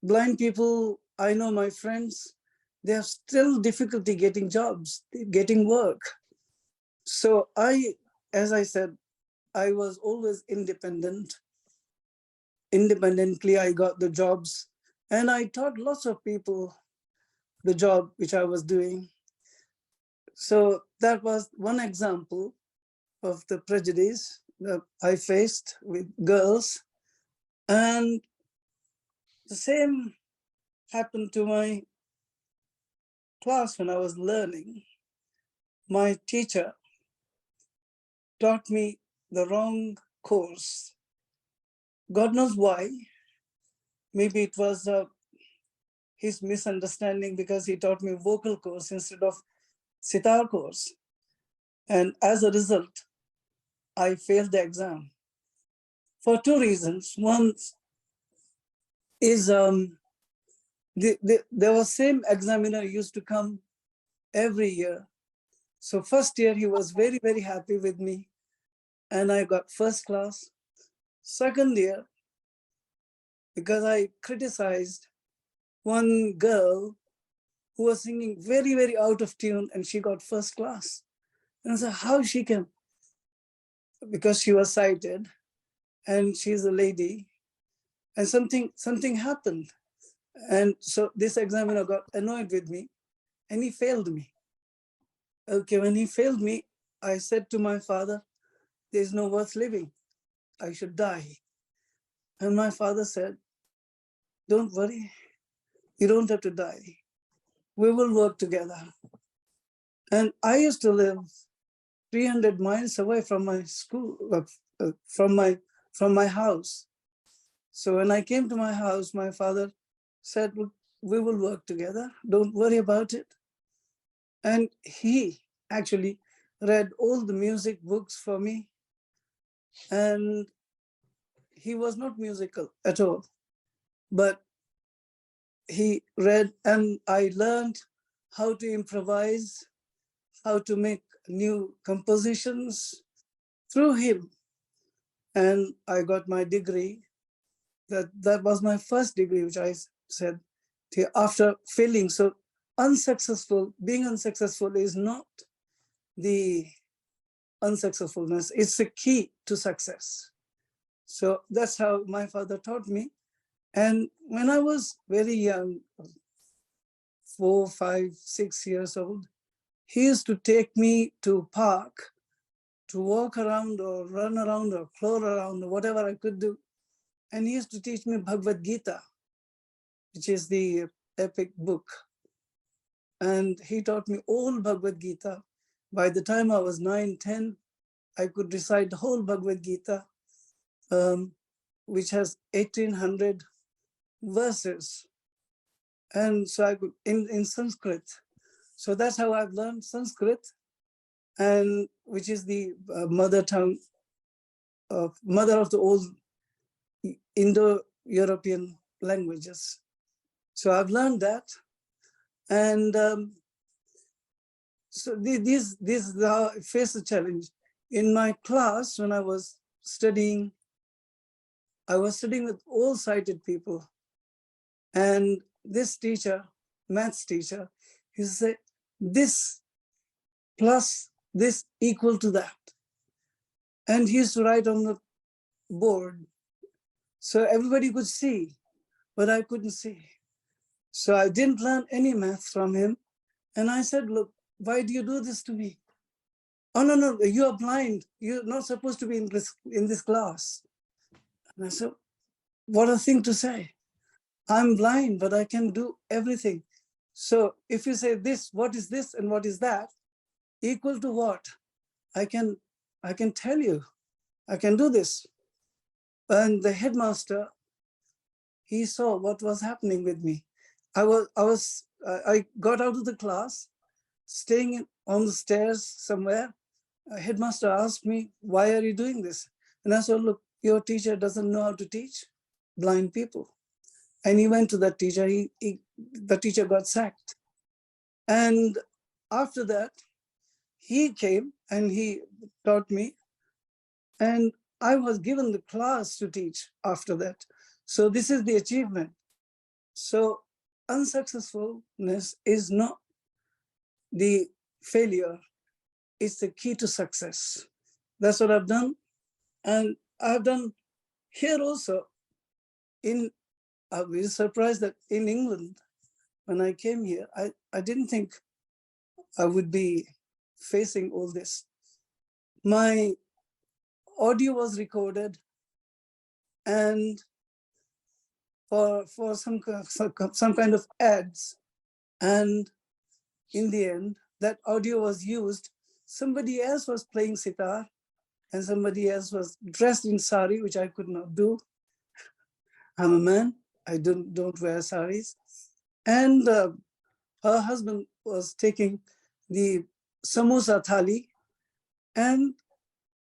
Blind people, I know my friends, they have still difficulty getting jobs, getting work. So as I said, I was always independent. Independently, I got the jobs, and I taught lots of people the job which I was doing. So that was one example of the prejudice that I faced with girls. And the same happened to my class when I was learning. My teacher taught me the wrong course. God knows why. Maybe it was his misunderstanding because he taught me vocal course instead of sitar course. And as a result, I failed the exam for two reasons. One is there was same examiner used to come every year. So first year, he was very, very happy with me and I got first class. Second year, because I criticized one girl who was singing very, very out of tune and she got first class. And I said, how she can? Because she was sighted and she's a lady and something happened. And so this examiner got annoyed with me and he failed me. Okay, when he failed me, I said to my father, there's no worth living. I should die. And my father said, don't worry, you don't have to die. We will work together. And I used to live 300 miles away from my school, from my house. So when I came to my house, my father said, look, we will work together. Don't worry about it. And he actually read all the music books for me. And he was not musical at all, but he read and I learned how to improvise, how to make new compositions through him. And I got my degree. That was my first degree, which I said after failing. So being unsuccessful is not the unsuccessfulness, it's the key to success. So that's how my father taught me. And when I was very young, 4, 5, 6 years old, he used to take me to park to walk around or run around or crawl around or whatever I could do. And he used to teach me Bhagavad Gita, which is the epic book. And he taught me all Bhagavad Gita. By the time I was 9, 10, I could recite the whole Bhagavad Gita, which has 1800 verses. And so I could, in Sanskrit. So that's how I've learned Sanskrit, and which is the mother tongue, mother of the old Indo-European languages. So I've learned that. And so this is how I face the challenge. In my class, when I was studying with all sighted people. And this teacher, maths teacher, he said, this plus this equal to that. And he used to write on the board. So everybody could see, but I couldn't see. So I didn't learn any math from him. And I said, look, why do you do this to me? Oh, no, you are blind. You're not supposed to be in this class. And I said, what a thing to say. I'm blind, but I can do everything. So if you say this, what is this and what is that? Equal to what? I can tell you, I can do this. And the headmaster, he saw what was happening with me. I got out of the class, staying on the stairs somewhere. A headmaster asked me, why are you doing this? And I said, look, your teacher doesn't know how to teach blind people. And he went to that teacher, the teacher got sacked. And after that, he came and he taught me, and I was given the class to teach after that. So this is the achievement. So unsuccessfulness is not the failure, it's the key to success. That's what I've done. And I've done here also. I was surprised that in England, when I came here, I didn't think I would be facing all this. My audio was recorded, and for some kind of ads, and in the end, that audio was used. Somebody else was playing sitar, and somebody else was dressed in sari, which I could not do. I'm a man. I don't wear saris. And her husband was taking the samosa thali, and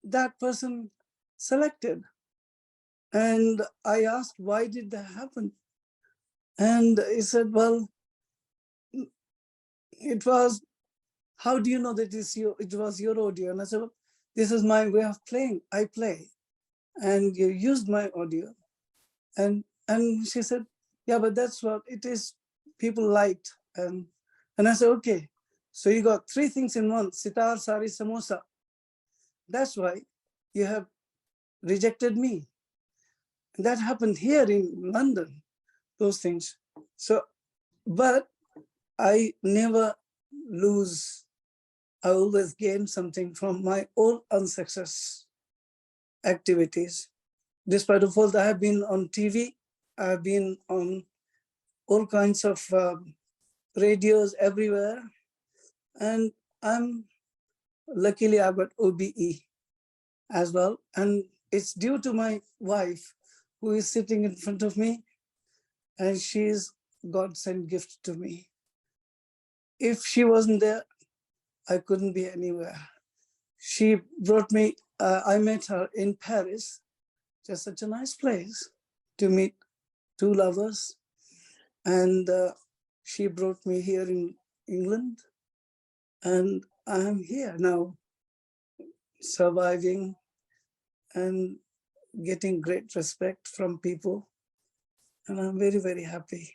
that person selected. And I asked, why did that happen? And he said, well, it was, how do you know that it was your audio? And I said, well, this is my way of playing. I play. And you used my audio. And she said, yeah, but that's what it is. People liked. And I said, okay. So you got three things in one: sitar, sari, samosa. That's why you have rejected me. And that happened here in London, those things. So, but I never lose. I always gain something from my own unsuccess activities. Despite of all, I have been on TV, I have been on all kinds of radios everywhere. And luckily I've got OBE as well. And it's due to my wife, who is sitting in front of me, and she's God-sent gift to me. If she wasn't there, I couldn't be anywhere. She brought me, I met her in Paris, just such a nice place to meet two lovers. And she brought me here in England, and I'm here now, surviving and getting great respect from people. And I'm very, very happy.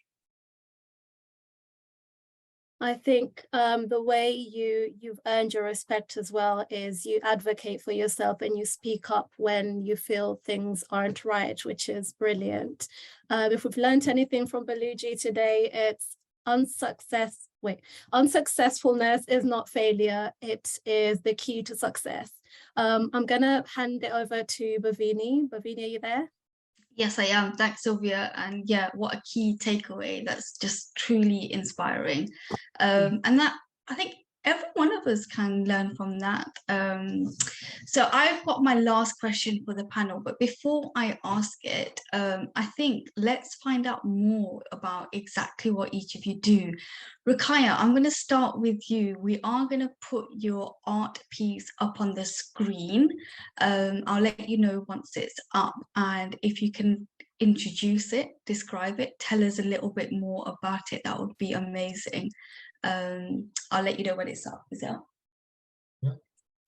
I think the way you've earned your respect as well is you advocate for yourself and you speak up when you feel things aren't right, which is brilliant. If we've learned anything from Baluji today, it's unsuccessfulness is not failure. It is the key to success. I'm gonna hand it over to Bhavini. Bhavini, are you there? Yes, I am. Thanks, Sylvia. And yeah, what a key takeaway. That's just truly inspiring. And that, I think every one of us can learn from that. So I've got my last question for the panel, but before I ask it, I think let's find out more about exactly what each of you do. Ruqaiya, I'm going to start with you. We are going to put your art piece up on the screen. I'll let you know once it's up, and if you can introduce it, describe it, tell us a little bit more about it, that would be amazing. I'll let you know when it's up. Is it up?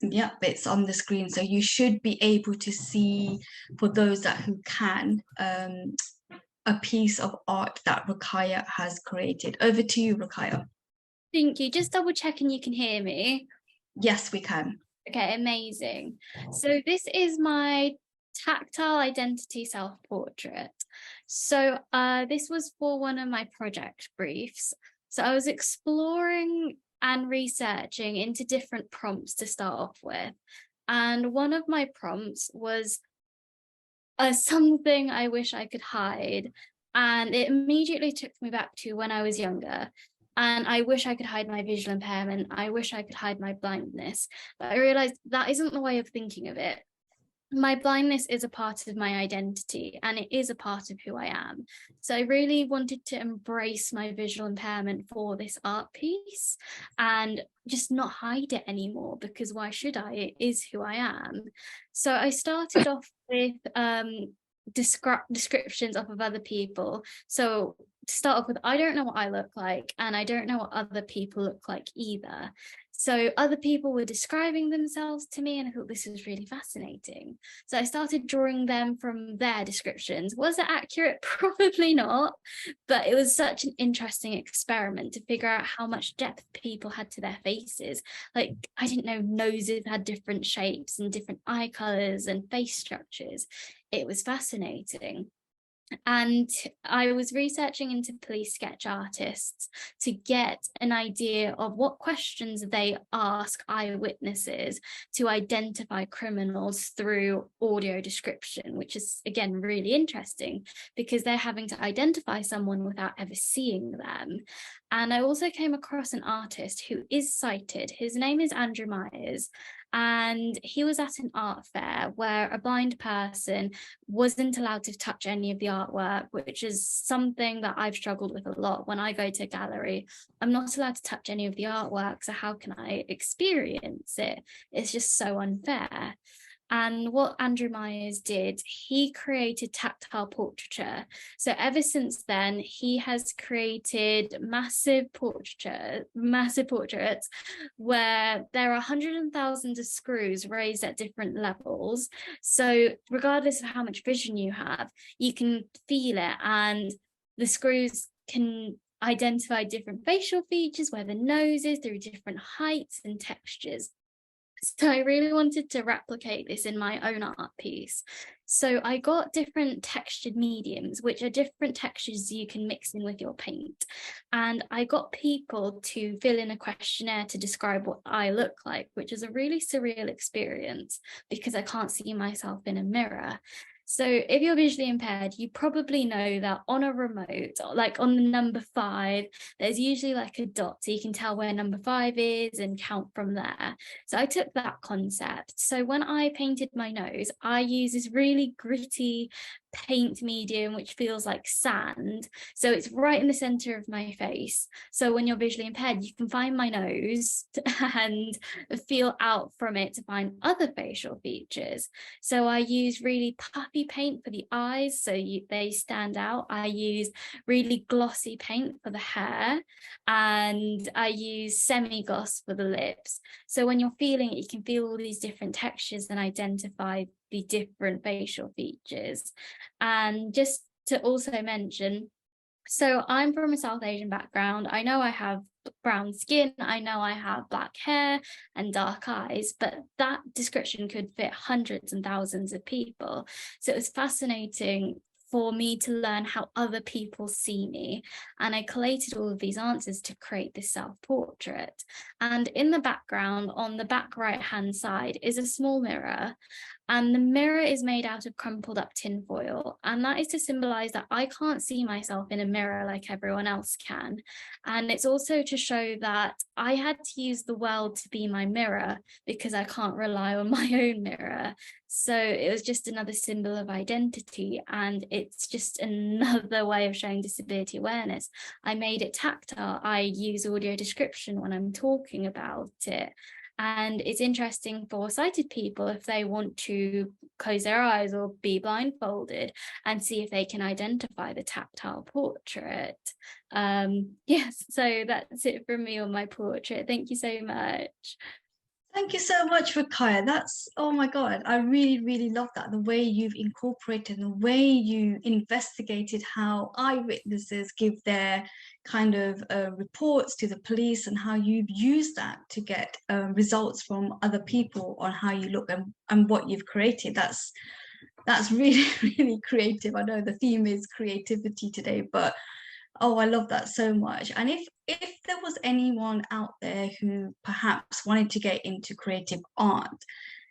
Yeah, it's on the screen, so you should be able to see, for those who can, a piece of art that Ruqaiya has created. Over to you, Ruqaiya. Thank you. Just double checking you can hear me. Yes, we can. Okay, amazing. So this is my tactile identity self-portrait. So this was for one of my project briefs. So I was exploring and researching into different prompts to start off with. And one of my prompts was something I wish I could hide. And it immediately took me back to when I was younger. And I wish I could hide my visual impairment. I wish I could hide my blindness. But I realized that isn't the way of thinking of it. My blindness is a part of my identity, and it is a part of who I am. So I really wanted to embrace my visual impairment for this art piece and just not hide it anymore, because why should I? It is who I am. So I started off with descriptions of other people. So to start off with, I don't know what I look like, and I don't know what other people look like either. So other people were describing themselves to me, and I thought this was really fascinating. So I started drawing them from their descriptions. Was it accurate? Probably not, but it was such an interesting experiment to figure out how much depth people had to their faces. Like, I didn't know noses had different shapes and different eye colors and face structures. It was fascinating. And I was researching into police sketch artists to get an idea of what questions they ask eyewitnesses to identify criminals through audio description, which is, again, really interesting because they're having to identify someone without ever seeing them. And I also came across an artist who is sighted. His name is Andrew Myers, And he was at an art fair where a blind person wasn't allowed to touch any of the artwork, which is something that I've struggled with a lot. When I go to a gallery, I'm not allowed to touch any of the artwork, so how can I experience it? It's just so unfair. And what Andrew Myers did, he created tactile portraiture. So ever since then, he has created massive portraits where there are hundreds and thousands of screws raised at different levels. So regardless of how much vision you have, you can feel it, and the screws can identify different facial features, where the nose is, through different heights and textures. So I really wanted to replicate this in my own art piece. So I got different textured mediums, which are different textures you can mix in with your paint. And I got people to fill in a questionnaire to describe what I look like, which is a really surreal experience because I can't see myself in a mirror. So if you're visually impaired, you probably know that on a remote, like on the number 5, there's usually like a dot, so you can tell where number 5 is and count from there. So I took that concept. So when I painted my nose, I use this really gritty paint medium, which feels like sand. So it's right in the center of my face. So when you're visually impaired, you can find my nose and feel out from it to find other facial features. So I use really puffy paint for the eyes, so they stand out. I use really glossy paint for the hair, and I use semi-gloss for the lips. So when you're feeling it, you can feel all these different textures and identify the different facial features. And just to also mention, so I'm from a South Asian background. I know I have brown skin, I know I have black hair and dark eyes, but that description could fit hundreds and thousands of people. So it was fascinating for me to learn how other people see me. And I collated all of these answers to create this self-portrait. And in the background, on the back right-hand side, is a small mirror. And the mirror is made out of crumpled up tin foil. And that is to symbolize that I can't see myself in a mirror like everyone else can. And it's also to show that I had to use the world to be my mirror because I can't rely on my own mirror. So it was just another symbol of identity. And it's just another way of showing disability awareness. I made it tactile. I use audio description when I'm talking about it. And it's interesting for sighted people if they want to close their eyes or be blindfolded and see if they can identify the tactile portrait. Yes, so that's it from me on my portrait. Thank you so much. Thank you so much, Ruqaiya. That's, oh my God, I really, really love that. The way you've incorporated, the way you investigated how eyewitnesses give their kind of reports to the police and how you've used that to get results from other people on how you look and what you've created. That's really, really creative. I know the theme is creativity today, but oh, I love that so much. And if there was anyone out there who perhaps wanted to get into creative art,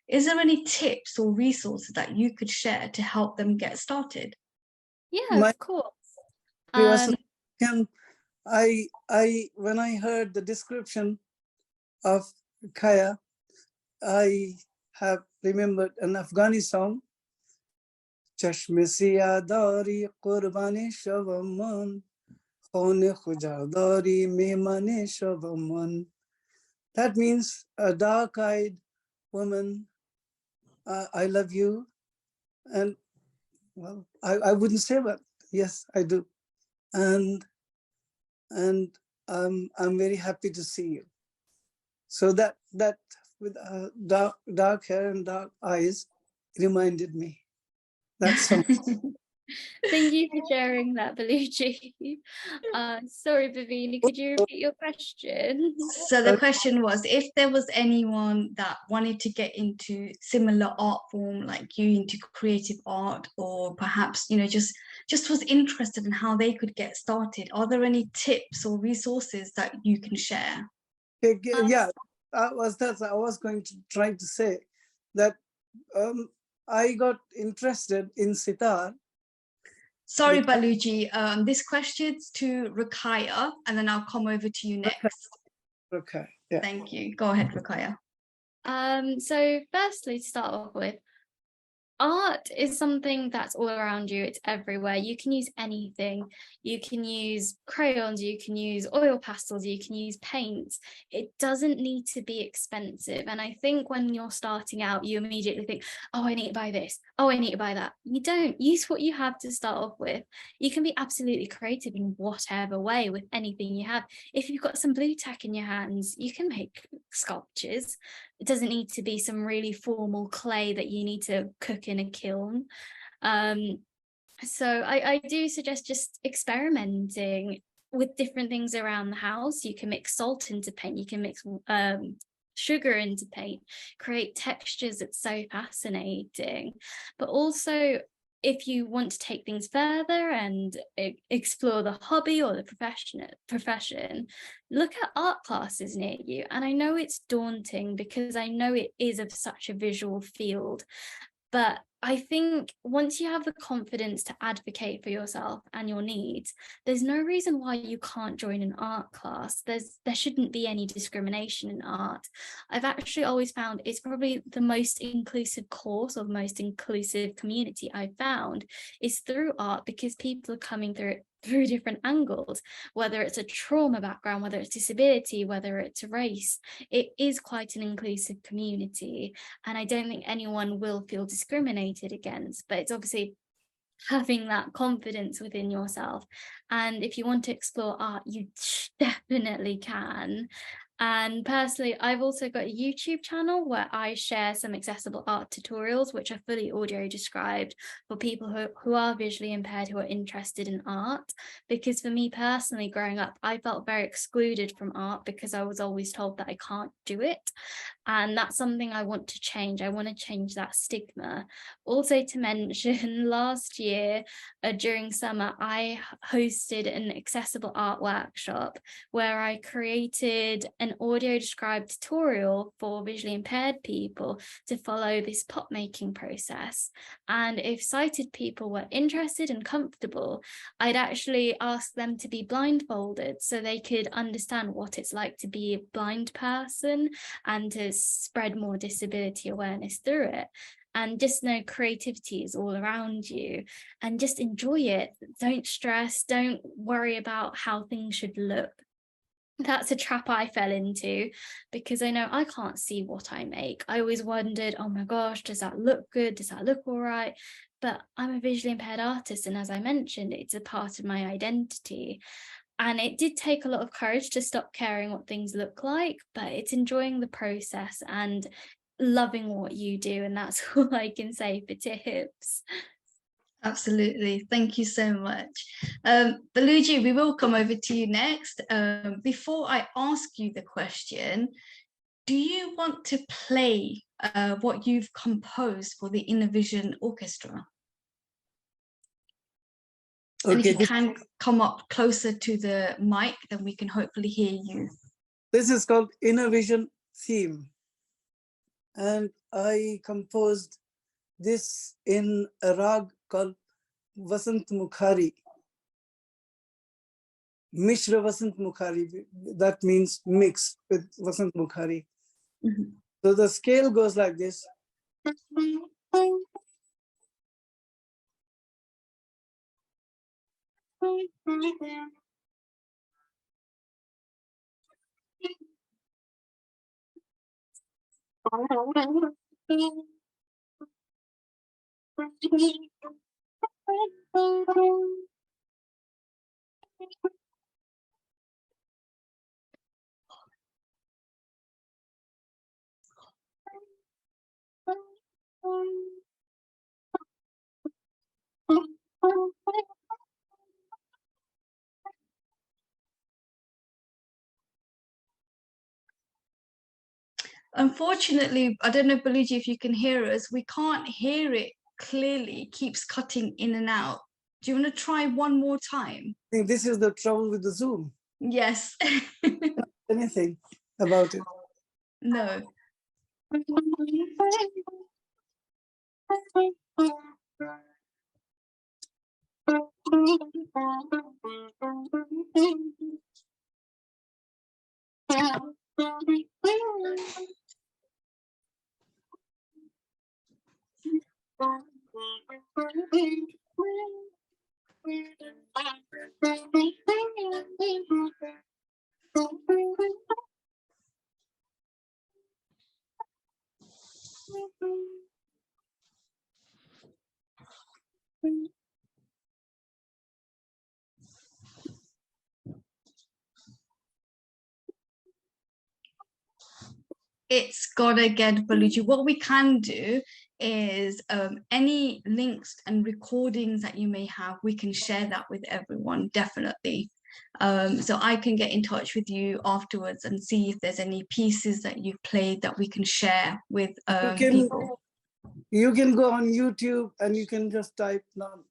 is there any tips or resources that you could share to help them get started? Yeah, of course. When I heard the description of Kaya, I have remembered an Afghani song, Chashme Siyadari Qurbani Shavaman. That means a dark-eyed woman, I love you. And well, I wouldn't say that. Yes, I do. And I'm very happy to see you. So that with dark hair and dark eyes reminded me. That's something. Thank you for sharing that, Baluji. Sorry, Bhavini, could you repeat your question? So the question was, if there was anyone that wanted to get into similar art form like you, into creative art, or perhaps, you know, just was interested in how they could get started, are there any tips or resources that you can share? Yeah, I was going to try to say that I got interested in sitar. Sorry, Baluji, this question's to Ruqaiya, and then I'll come over to you next. Okay, yeah. Thank you. Go ahead, Ruqaiya. So firstly, to start off with, art is something that's all around you. It's everywhere. You can use anything. You can use crayons, you can use oil pastels, you can use paints. It doesn't need to be expensive. And I think when you're starting out, you immediately think, oh, I need to buy this. Oh, I need to buy that. You don't. Use what you have to start off with. You can be absolutely creative in whatever way with anything you have. If you've got some blue tack in your hands, you can make sculptures. It doesn't need to be some really formal clay that you need to cook in a kiln. So I do suggest just experimenting with different things around the house. You can mix salt into paint, you can mix sugar into paint, create textures. It's so fascinating. But also, if you want to take things further and explore the hobby or the profession, look at art classes near you. And I know it's daunting because I know it is of such a visual field, but I think once you have the confidence to advocate for yourself and your needs, there's no reason why you can't join an art class. There shouldn't be any discrimination in art. I've actually always found it's probably the most inclusive course or the most inclusive community I've found is through art, because people are coming through it through different angles, whether it's a trauma background, whether it's disability, whether it's race. It is quite an inclusive community, and I don't think anyone will feel discriminated against, but it's obviously having that confidence within yourself. And if you want to explore art, you definitely can. And personally, I've also got a YouTube channel where I share some accessible art tutorials, which are fully audio described for people who are visually impaired, who are interested in art. Because for me personally, growing up, I felt very excluded from art because I was always told that I can't do it. And that's something I want to change. I want to change that stigma. Also to mention, last year during summer, I hosted an accessible art workshop where I created an audio described tutorial for visually impaired people to follow this pot making process. And if sighted people were interested and comfortable, I'd actually ask them to be blindfolded so they could understand what it's like to be a blind person and to spread more disability awareness through it. And just know creativity is all around you, and just enjoy it. Don't stress, don't worry about how things should look. That's a trap I fell into because I know I can't see what I make. I always wondered, oh my gosh, does that look good? Does that look all right? But I'm a visually impaired artist, and as I mentioned, it's a part of my identity. And it did take a lot of courage to stop caring what things look like, but it's enjoying the process and loving what you do. And that's all I can say for tips. Absolutely. Thank you so much. Baluji, we will come over to you next. Before I ask you the question, do you want to play what you've composed for the Inner Vision Orchestra? And if you can come up closer to the mic, then we can hopefully hear you. This is called Inner Vision Theme. And I composed this in a rag called Vasant Mukhari. Mishra Vasant Mukhari, that means mixed with Vasant Mukhari. Mm-hmm. So the scale goes like this. Unfortunately, I don't know, Baluji, if you can hear us, we can't hear it clearly. It keeps cutting in and out. Do you want to try one more time? I think this is the trouble with the Zoom. Yes. Anything about it? No. It's gotta get Baluji. What we can do is any links and recordings that you may have, we can share that with everyone, definitely. So I can get in touch with you afterwards and see if there's any pieces that you've played that we can share with people. You can go on YouTube and you can just type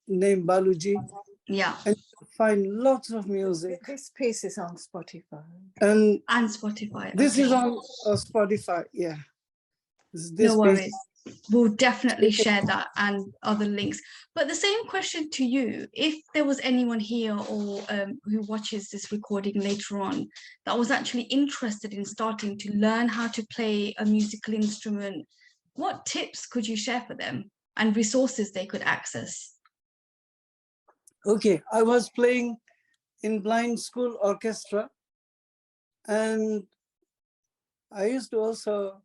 name Baluji. Yeah. And find lots of music. This piece is on Spotify. And Spotify. This okay. is on Spotify, yeah. This No worries. piece. We'll definitely share that and other links. But the same question to you, if there was anyone here or who watches this recording later on that was actually interested in starting to learn how to play a musical instrument, what tips could you share for them and resources they could access? Okay, I was playing in blind school orchestra, and I used to also,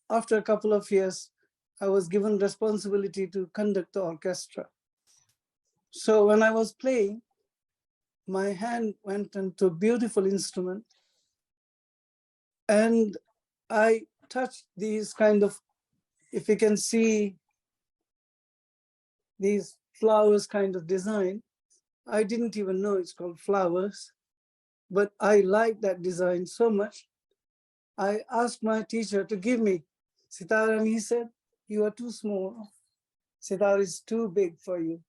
after a couple of years, I was given responsibility to conduct the orchestra. So when I was playing, my hand went into a beautiful instrument, and I touched these kind of, if you can see these flowers kind of design. I didn't even know it's called flowers, but I liked that design so much. I asked my teacher to give me sitar, and he said, "You are too small. Sitar is too big for you."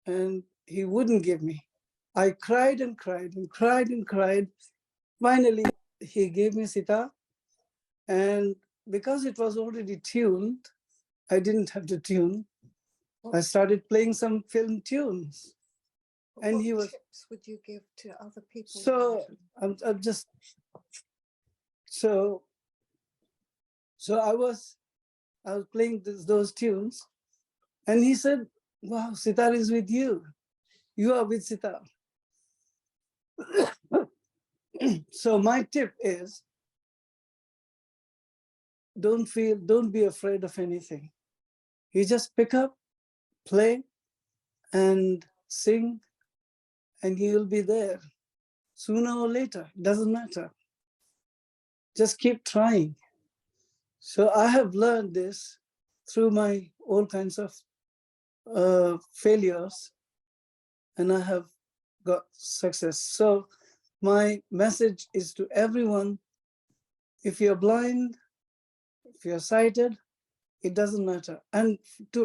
And he wouldn't give me. I cried and cried and cried and cried. Finally, he gave me sitar. And because it was already tuned, I didn't have to tune. I started playing some film tunes. And what he was. tips would you give to other people? So I'm just. So I was playing those tunes, and he said, "Wow, sitar is with you. You are with sitar." So my tip is, don't be afraid of anything. You just pick up, play, and sing, and you'll be there. Sooner or later, doesn't matter. Just keep trying. So I have learned this through my all kinds of failures, and I have got success. So my message is to everyone: if you're blind, if you're sighted, it doesn't matter. And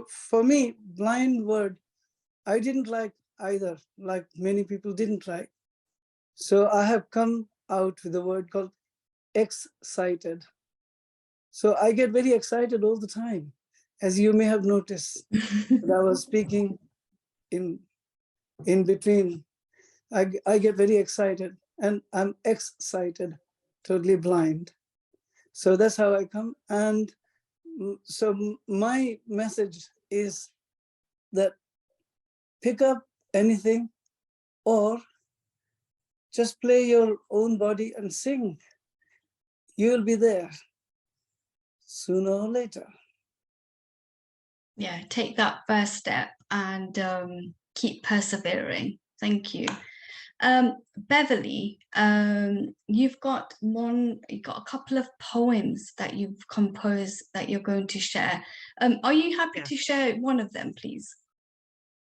for me, blind word, I didn't like either, like many people didn't like. So I have come out with a word called excited. So I get very excited all the time, as you may have noticed. That I was speaking in between. I get very excited, and I'm excited, totally blind. So that's how I come. And so my message is that pick up anything, or just play your own body and sing. You'll be there sooner or later. Yeah, take that first step and keep persevering. Thank you. Beverley, you've got a couple of poems that you've composed that you're going to share. Are you happy to share one of them, please?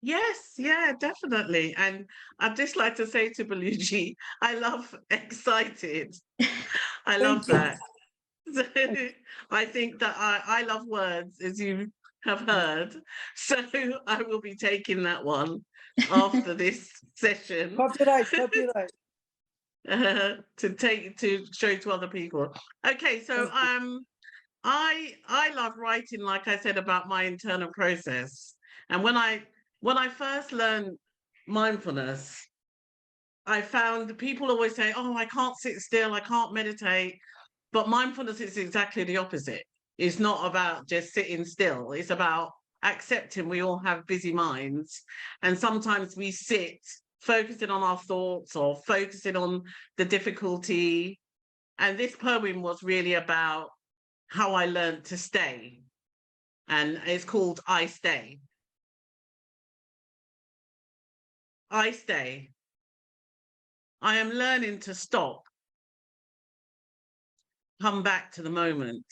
Yes, yeah, definitely. And I'd just like to say to Baluji, I love excited. I love that. So I think that I love words, as you have heard. So I will be taking that one after this session. Copyright. To show to other people. Okay, so I love writing, like I said, about my internal process. And when I first learned mindfulness, I found people always say, "Oh, I can't sit still, I can't meditate." But mindfulness is exactly the opposite. It's not about just sitting still. It's about accepting we all have busy minds. And sometimes we sit focusing on our thoughts or focusing on the difficulty. And this poem was really about how I learned to stay. And it's called I Stay. I stay. I am learning to stop. Come back to the moment.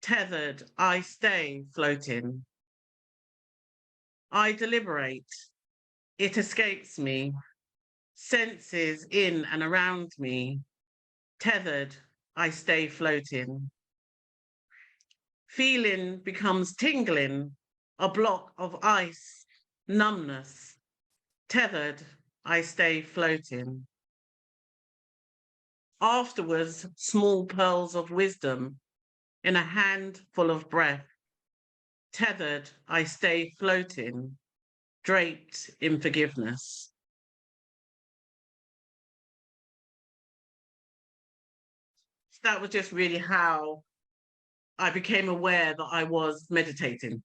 Tethered, I stay floating. I deliberate. It escapes me. Senses in and around me. Tethered, I stay floating. Feeling becomes tingling, a block of ice, numbness. Tethered, I stay floating. Afterwards, small pearls of wisdom in a hand full of breath. Tethered, I stay floating, draped in forgiveness. That was just really how I became aware that I was meditating.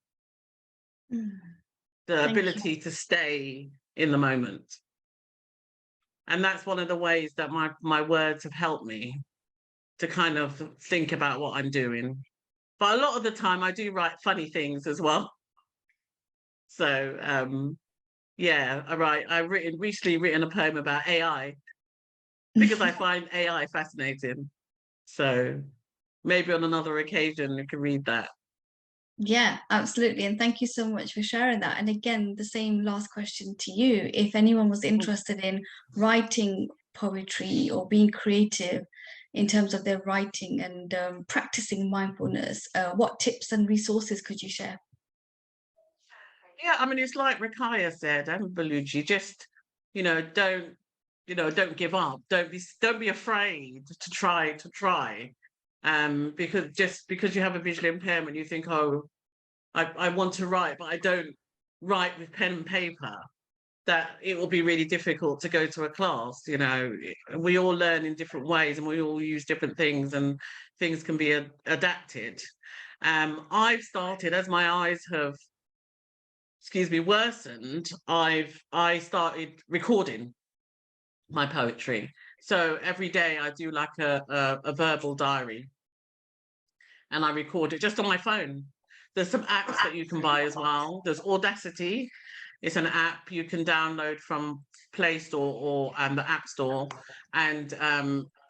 The ability to stay in the moment. And that's one of the ways that my words have helped me to kind of think about what I'm doing. But a lot of the time I do write funny things as well. So yeah, I've recently written a poem about AI because I find AI fascinating. So maybe on another occasion you can read that. Yeah, absolutely. And thank you so much for sharing that. And again, the same last question to you. If anyone was interested in writing poetry or being creative in terms of their writing and practicing mindfulness, what tips and resources could you share? Yeah, I mean, it's like Ruqaiya said, and Baluji, just, don't give up. Don't be afraid to try. Because you have a visual impairment, you think, oh, I want to write, but I don't write with pen and paper, that it will be really difficult to go to a class. We all learn in different ways and we all use different things and things can be adapted. I've started, as my eyes have worsened, I started recording my poetry. So every day I do like a verbal diary and I record it just on my phone. There's some apps that you can buy as well. There's Audacity. It's an app you can download from Play Store or the App Store, and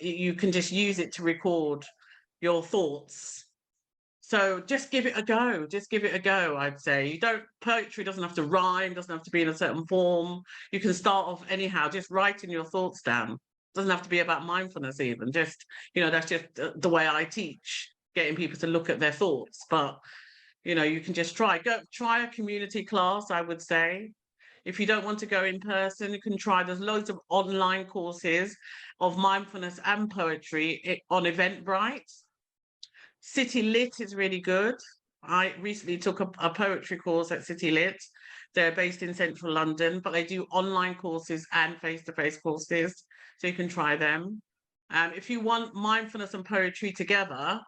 you can just use it to record your thoughts. So just give it a go. Just give it a go, I'd say. Poetry doesn't have to rhyme, doesn't have to be in a certain form. You can start off anyhow, just writing your thoughts down. Doesn't have to be about mindfulness even. Just, that's just the way I teach, getting people to look at their thoughts. But, you can just try a community class, I would say. If you don't want to go in person, you can try. There's loads of online courses of mindfulness and poetry on Eventbrite. City Lit is really good. I recently took a poetry course at City Lit. They're based in central London, but they do online courses and face-to-face courses, so you can try them. If you want mindfulness and poetry together,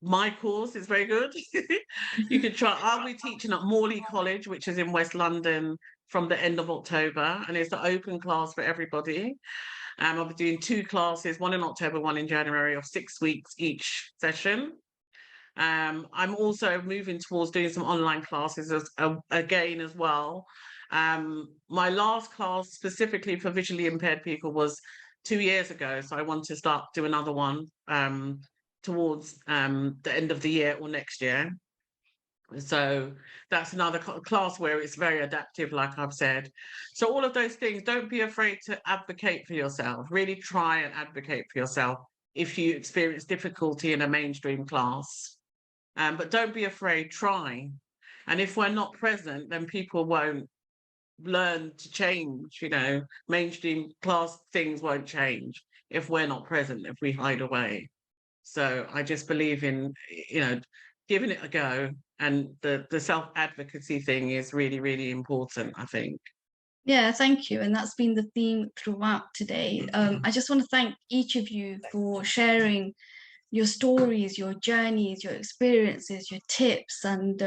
my course is very good. You could try. I'll be teaching at Morley College, which is in West London, from the end of October, and it's an open class for everybody. I'll be doing 2 classes, one in October, one in January, of 6 weeks each session. I'm also moving towards doing some online classes again as well. My last class specifically for visually impaired people was 2 years ago, so I want to start do another one towards the end of the year or next year. So that's another class where it's very adaptive, like I've said. So all of those things, don't be afraid to advocate for yourself. Really try and advocate for yourself if you experience difficulty in a mainstream class. But don't be afraid, try. And if we're not present, then people won't learn to change. Mainstream class things won't change if we're not present, if we hide away. So I just believe in, giving it a go. And the self-advocacy thing is really, really important, I think. Yeah, thank you. And that's been the theme throughout today. I just want to thank each of you for sharing your stories, your journeys, your experiences, your tips, and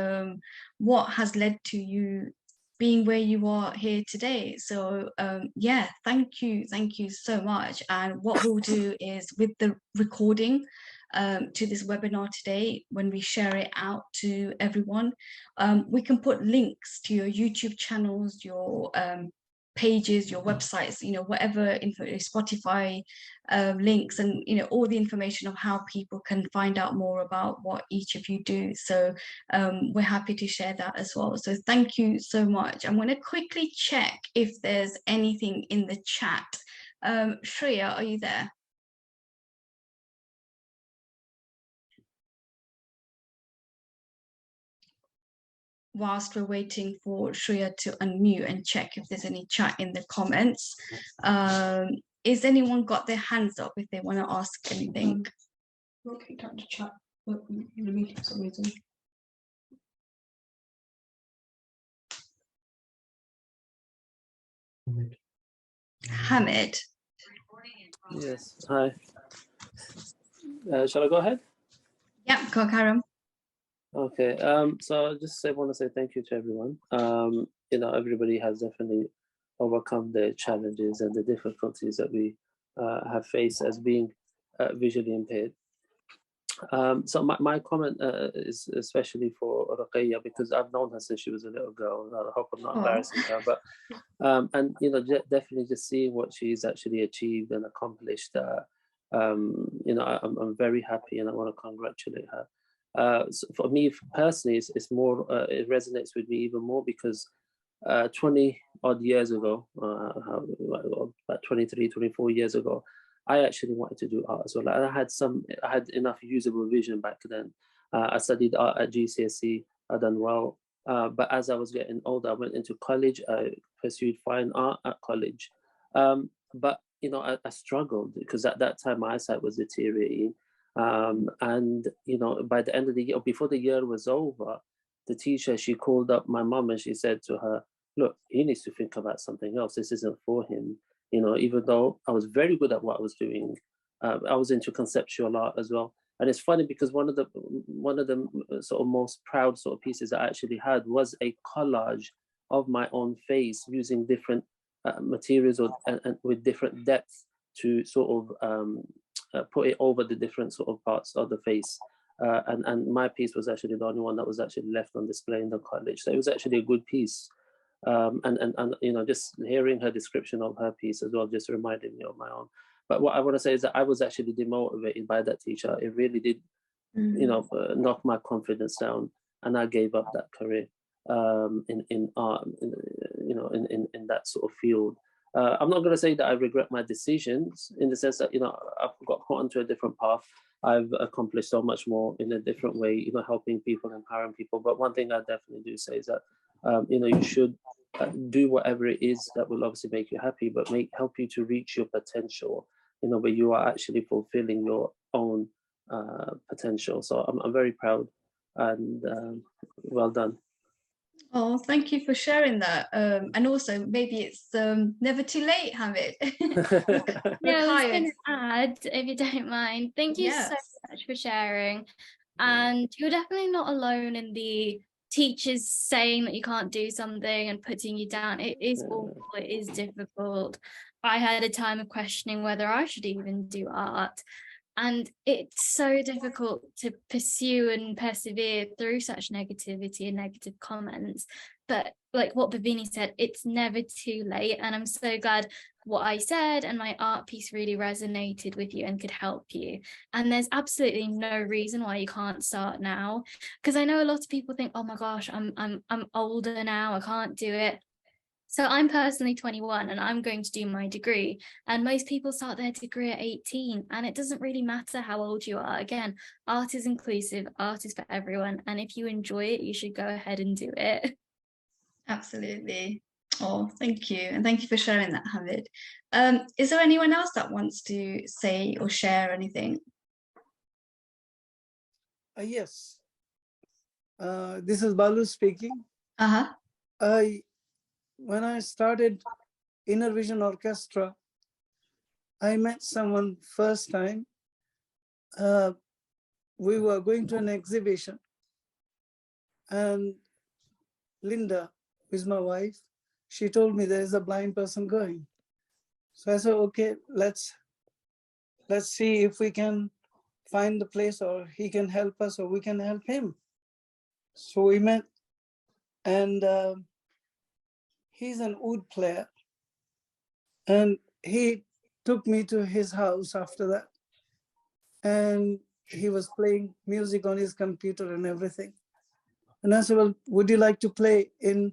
what has led to you being where you are here today. So yeah, thank you so much. And what we'll do is, with the recording to this webinar today, when we share it out to everyone, we can put links to your YouTube channels, your pages, your websites, you know, whatever info, Spotify links, and you know, all the information of how people can find out more about what each of you do. So we're happy to share that as well. So thank you so much. I'm going to quickly check if there's anything in the chat. Shreya, are you there? Whilst we're waiting for Shreya to unmute and check if there's any chat in the comments, is anyone got their hands up if they want to ask anything? Okay, time to chat. In the meeting for some reason. Hamid. Yes, hi. Shall I go ahead? Yeah, go Karam. Okay, so I just want to say thank you to everyone. You know, everybody has definitely overcome the challenges and the difficulties that we have faced as being visually impaired. So my comment is especially for Ruqaiya, because I've known her since she was a little girl. I hope I'm not embarrassing her, but and you know, definitely just seeing what she's actually achieved and accomplished. You know, I'm very happy, and I want to congratulate her. So for me personally, it's more, it resonates with me even more because 20 odd years ago, about 23, 24 years ago, I actually wanted to do art as well. And I had enough usable vision back then. I studied art at GCSE, I done well. But as I was getting older, I went into college, I pursued fine art at college. But, you know, I struggled because at that time my eyesight was deteriorating. And, you know, by the end of the year, before the year was over, the teacher, she called up my mom and she said to her, look, he needs to think about something else. This isn't for him. You know, even though I was very good at what I was doing, I was into conceptual art as well. And it's funny because one of the sort of most proud sort of pieces I actually had was a collage of my own face using different materials and with different depths to sort of put it over the different sort of parts of the face. And my piece was actually the only one that was actually left on display in the college. So it was actually a good piece. And you know, just hearing her description of her piece as well just reminded me of my own. But what I want to say is that I was actually demotivated by that teacher. It really did, you know, knock my confidence down, and I gave up that career in art, you know, in that sort of field. I'm not going to say that I regret my decisions in the sense that, you know, I've got put onto a different path. I've accomplished so much more in a different way, you know, helping people, empowering people. But one thing I definitely do say is that, you know, you should do whatever it is that will obviously make you happy, but help you to reach your potential, you know, where you are actually fulfilling your own potential. So I'm very proud, and well done. Oh, thank you for sharing that. And also, maybe it's never too late, Hamid. Yeah, I was going to add, if you don't mind, thank you Yes. so much for sharing. And you're definitely not alone in the teachers saying that you can't do something and putting you down. It is awful, it is difficult. I had a time of questioning whether I should even do art. And it's so difficult to pursue and persevere through such negativity and negative comments. But like what Bhavini said, it's never too late. And I'm so glad what I said and my art piece really resonated with you and could help you. And there's absolutely no reason why you can't start now. Because I know a lot of people think, oh my gosh, I'm older now, I can't do it. So I'm personally 21 and I'm going to do my degree, and most people start their degree at 18, and it doesn't really matter how old you are. Again, art is inclusive, art is for everyone, and if you enjoy it, you should go ahead and do it. Absolutely. Oh, thank you. And thank you for sharing that, Hamid. Is there anyone else that wants to say or share anything? Yes. This is Balu speaking. When I started Inner Vision Orchestra, I met someone first time. we were going to an exhibition, and Linda, who is my wife, she told me there is a blind person going. So I said, okay, let's see if we can find the place, or he can help us, or we can help him. So we met, and he's an oud player, and he took me to his house after that, and he was playing music on his computer and everything. And I said, well, would you like to play in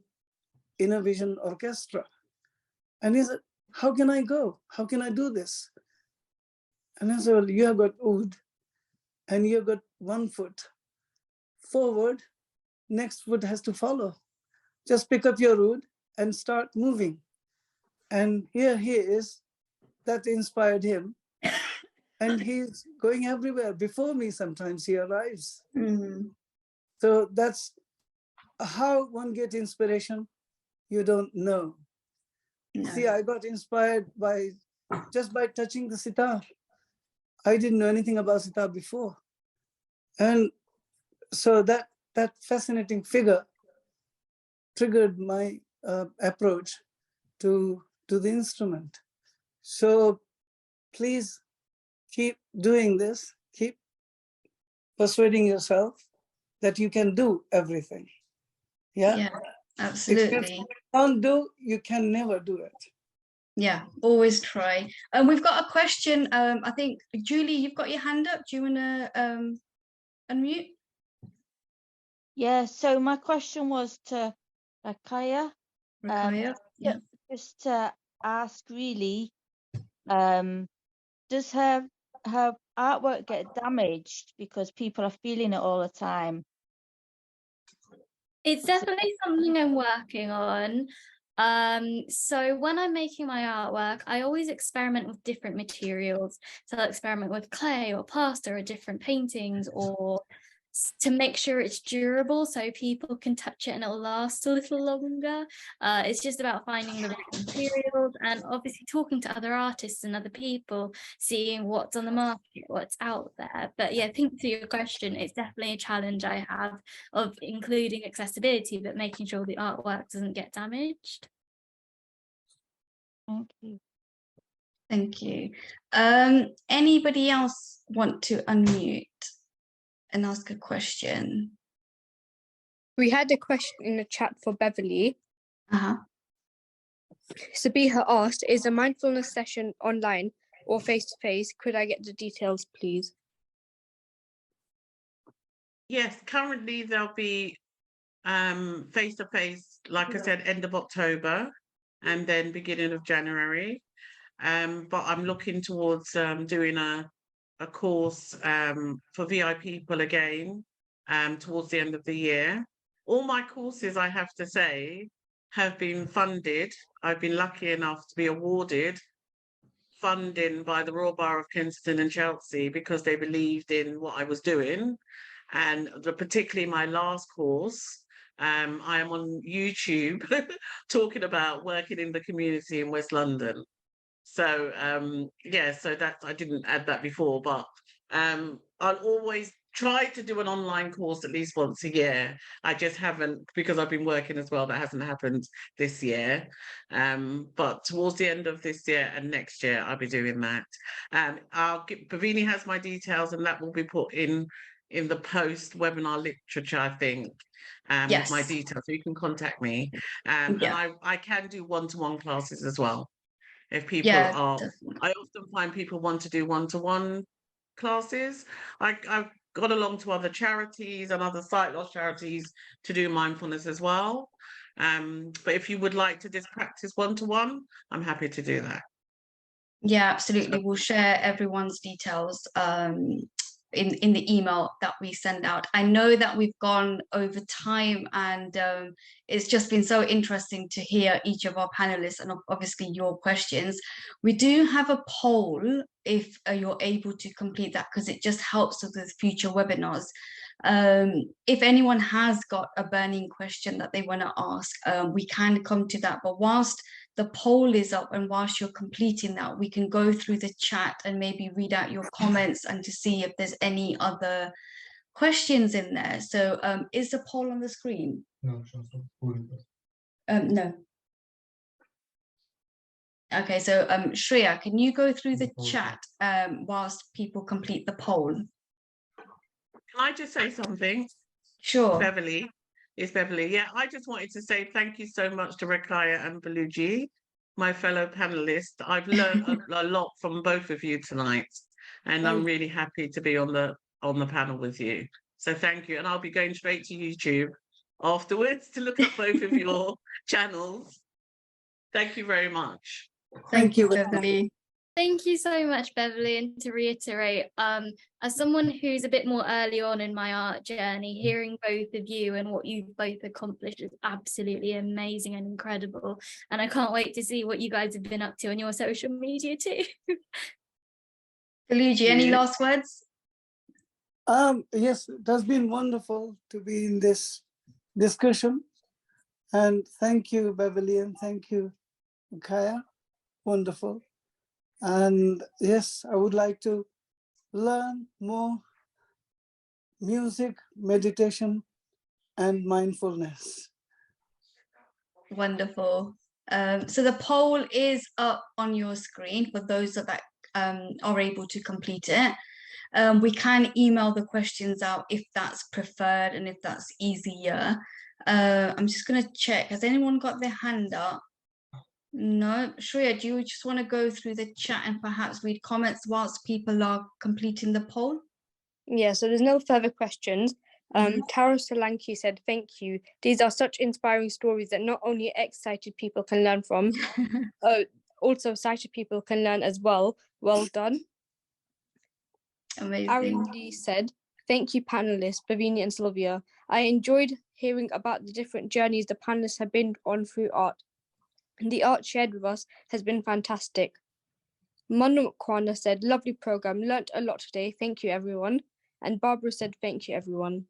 Inner Vision Orchestra? And he said, how can I go? How can I do this? And I said, well, you have got oud, and you've got 1 foot forward, next foot has to follow. Just pick up your oud and start moving. And here he is. That inspired him. And he's going everywhere. Before me, sometimes he arrives. Mm. So that's how one gets inspiration. You don't know. No. See, I got inspired just by touching the sitar. I didn't know anything about sitar before. And so that fascinating figure triggered my approach to the instrument. So please keep doing this, keep persuading yourself that you can do everything. Yeah, absolutely. If you can't do, you can never do it. Yeah, always try. And we've got a question. I think, Julie, you've got your hand up. Do you want to unmute? Yeah, so my question was to Ruqaiya. Ruqaiya, yeah. Just to ask, really, does her artwork get damaged because people are feeling it all the time? It's definitely something I'm working on. So when I'm making my artwork, I always experiment with different materials. So I'll experiment with clay or plaster or different paintings, or to make sure it's durable so people can touch it and it'll last a little longer. It's just about finding the right materials and obviously talking to other artists and other people, seeing what's on the market, what's out there. But yeah, I think to your question, it's definitely a challenge I have of including accessibility, but making sure the artwork doesn't get damaged. Thank you. Thank you. Anybody else want to unmute and ask a question? We had a question in the chat for Beverley. Sabiha asked, is a mindfulness session online or face-to-face? Could I get the details, please? Yes, currently there'll be face-to-face, like I said, end of October and then beginning of January. But I'm looking towards doing a course for VIP people again towards the end of the year. All my courses, I have to say, have been funded. I've been lucky enough to be awarded funding by the Royal Borough of Kensington and Chelsea because they believed in what I was doing. And particularly my last course, I am on YouTube talking about working in the community in West London. So yeah, so that I didn't add that before, but I'll always try to do an online course at least once a year. I just haven't, because I've been working as well, that hasn't happened this year. But towards the end of this year and next year, I'll be doing that. Bhavini has my details, and that will be put in the post webinar literature, I think. Yes. With my details, so you can contact me. And I can do one-to-one classes as well. If people are, definitely. I often find people want to do one-to-one classes. I've gone along to other charities and other sight loss charities to do mindfulness as well. But if you would like to just practice one-to-one, I'm happy to do that. Yeah, absolutely. We'll share everyone's details in the email that we send out. I know that we've gone over time, and it's just been so interesting to hear each of our panelists and obviously your questions. We do have a poll if you're able to complete that, because it just helps with the future webinars. If anyone has got a burning question that they want to ask, we can come to that. But whilst the poll is up and whilst you're completing that, we can go through the chat and maybe read out your comments and to see if there's any other questions in there. So is the poll on the screen? No. No. Okay, so Shreya, can you go through the chat whilst people complete the poll? Can I just say something? Sure. Beverley, it's Beverley. Yeah, I just wanted to say thank you so much to Ruqaiya and Baluji, my fellow panelists. I've learned a lot from both of you tonight, and I'm really happy to be on the panel with you. So thank you, and I'll be going straight to YouTube afterwards to look up both of your channels. Thank you very much. Thank you, Beverley. Thank you so much, Beverley. And to reiterate, as someone who's a bit more early on in my art journey, hearing both of you and what you've both accomplished is absolutely amazing and incredible. And I can't wait to see what you guys have been up to on your social media too. Baluji, any last words? Yes, it has been wonderful to be in this discussion. And thank you, Beverley, and thank you, Ruqaiya. Wonderful. And yes, I would like to learn more music, meditation, and mindfulness. Wonderful. So the poll is up on your screen for those that are able to complete it. We can email the questions out if that's preferred and if that's easier. I'm just going to check. Has anyone got their hand up? No. Shreya, do you just want to go through the chat and perhaps read comments whilst people are completing the poll? Yeah, so there's no further questions. Tara Solanki said, thank you. These are such inspiring stories that not only ex-sighted people can learn from, also sighted people can learn as well. Well done. Amazing. Aaron Lee said, thank you, panelists, Bhavini and Sylvia. I enjoyed hearing about the different journeys the panelists have been on through art. The art shared with us has been fantastic. Manu Kwana said, lovely program, learnt a lot today. Thank you, everyone. And Barbara said, thank you, everyone.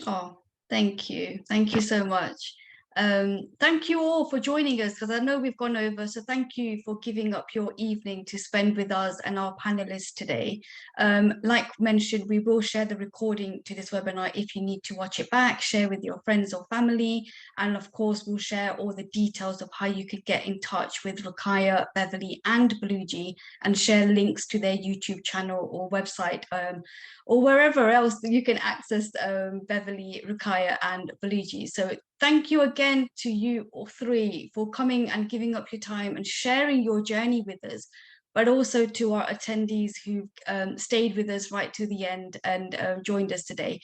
Oh, thank you. Thank you so much. Thank you all for joining us, because I know we've gone over, so thank you for giving up your evening to spend with us and our panelists today. Like mentioned, we will share the recording to this webinar if you need to watch it back, share with your friends or family, and of course we'll share all the details of how you could get in touch with Ruqaiya, Beverley and Baluji, and share links to their YouTube channel or website, or wherever else you can access Beverley, Ruqaiya and Baluji. So thank you again to you all three for coming and giving up your time and sharing your journey with us, but also to our attendees who stayed with us right to the end and joined us today.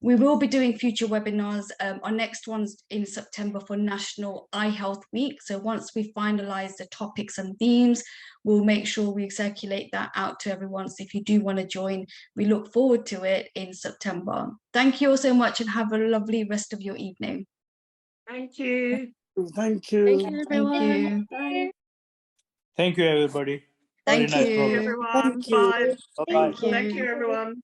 We will be doing future webinars. Our next one's in September for National Eye Health Week. So once we finalize the topics and themes, we'll make sure we circulate that out to everyone. So if you do want to join, we look forward to it in September. Thank you all so much and have a lovely rest of your evening. Thank you. Thank you. Thank you, everyone. Thank you. Bye. Thank you, everybody. Thank Very nice you. program. Everyone. Thank you. Bye. Bye-bye. Thank you. Thank you, everyone.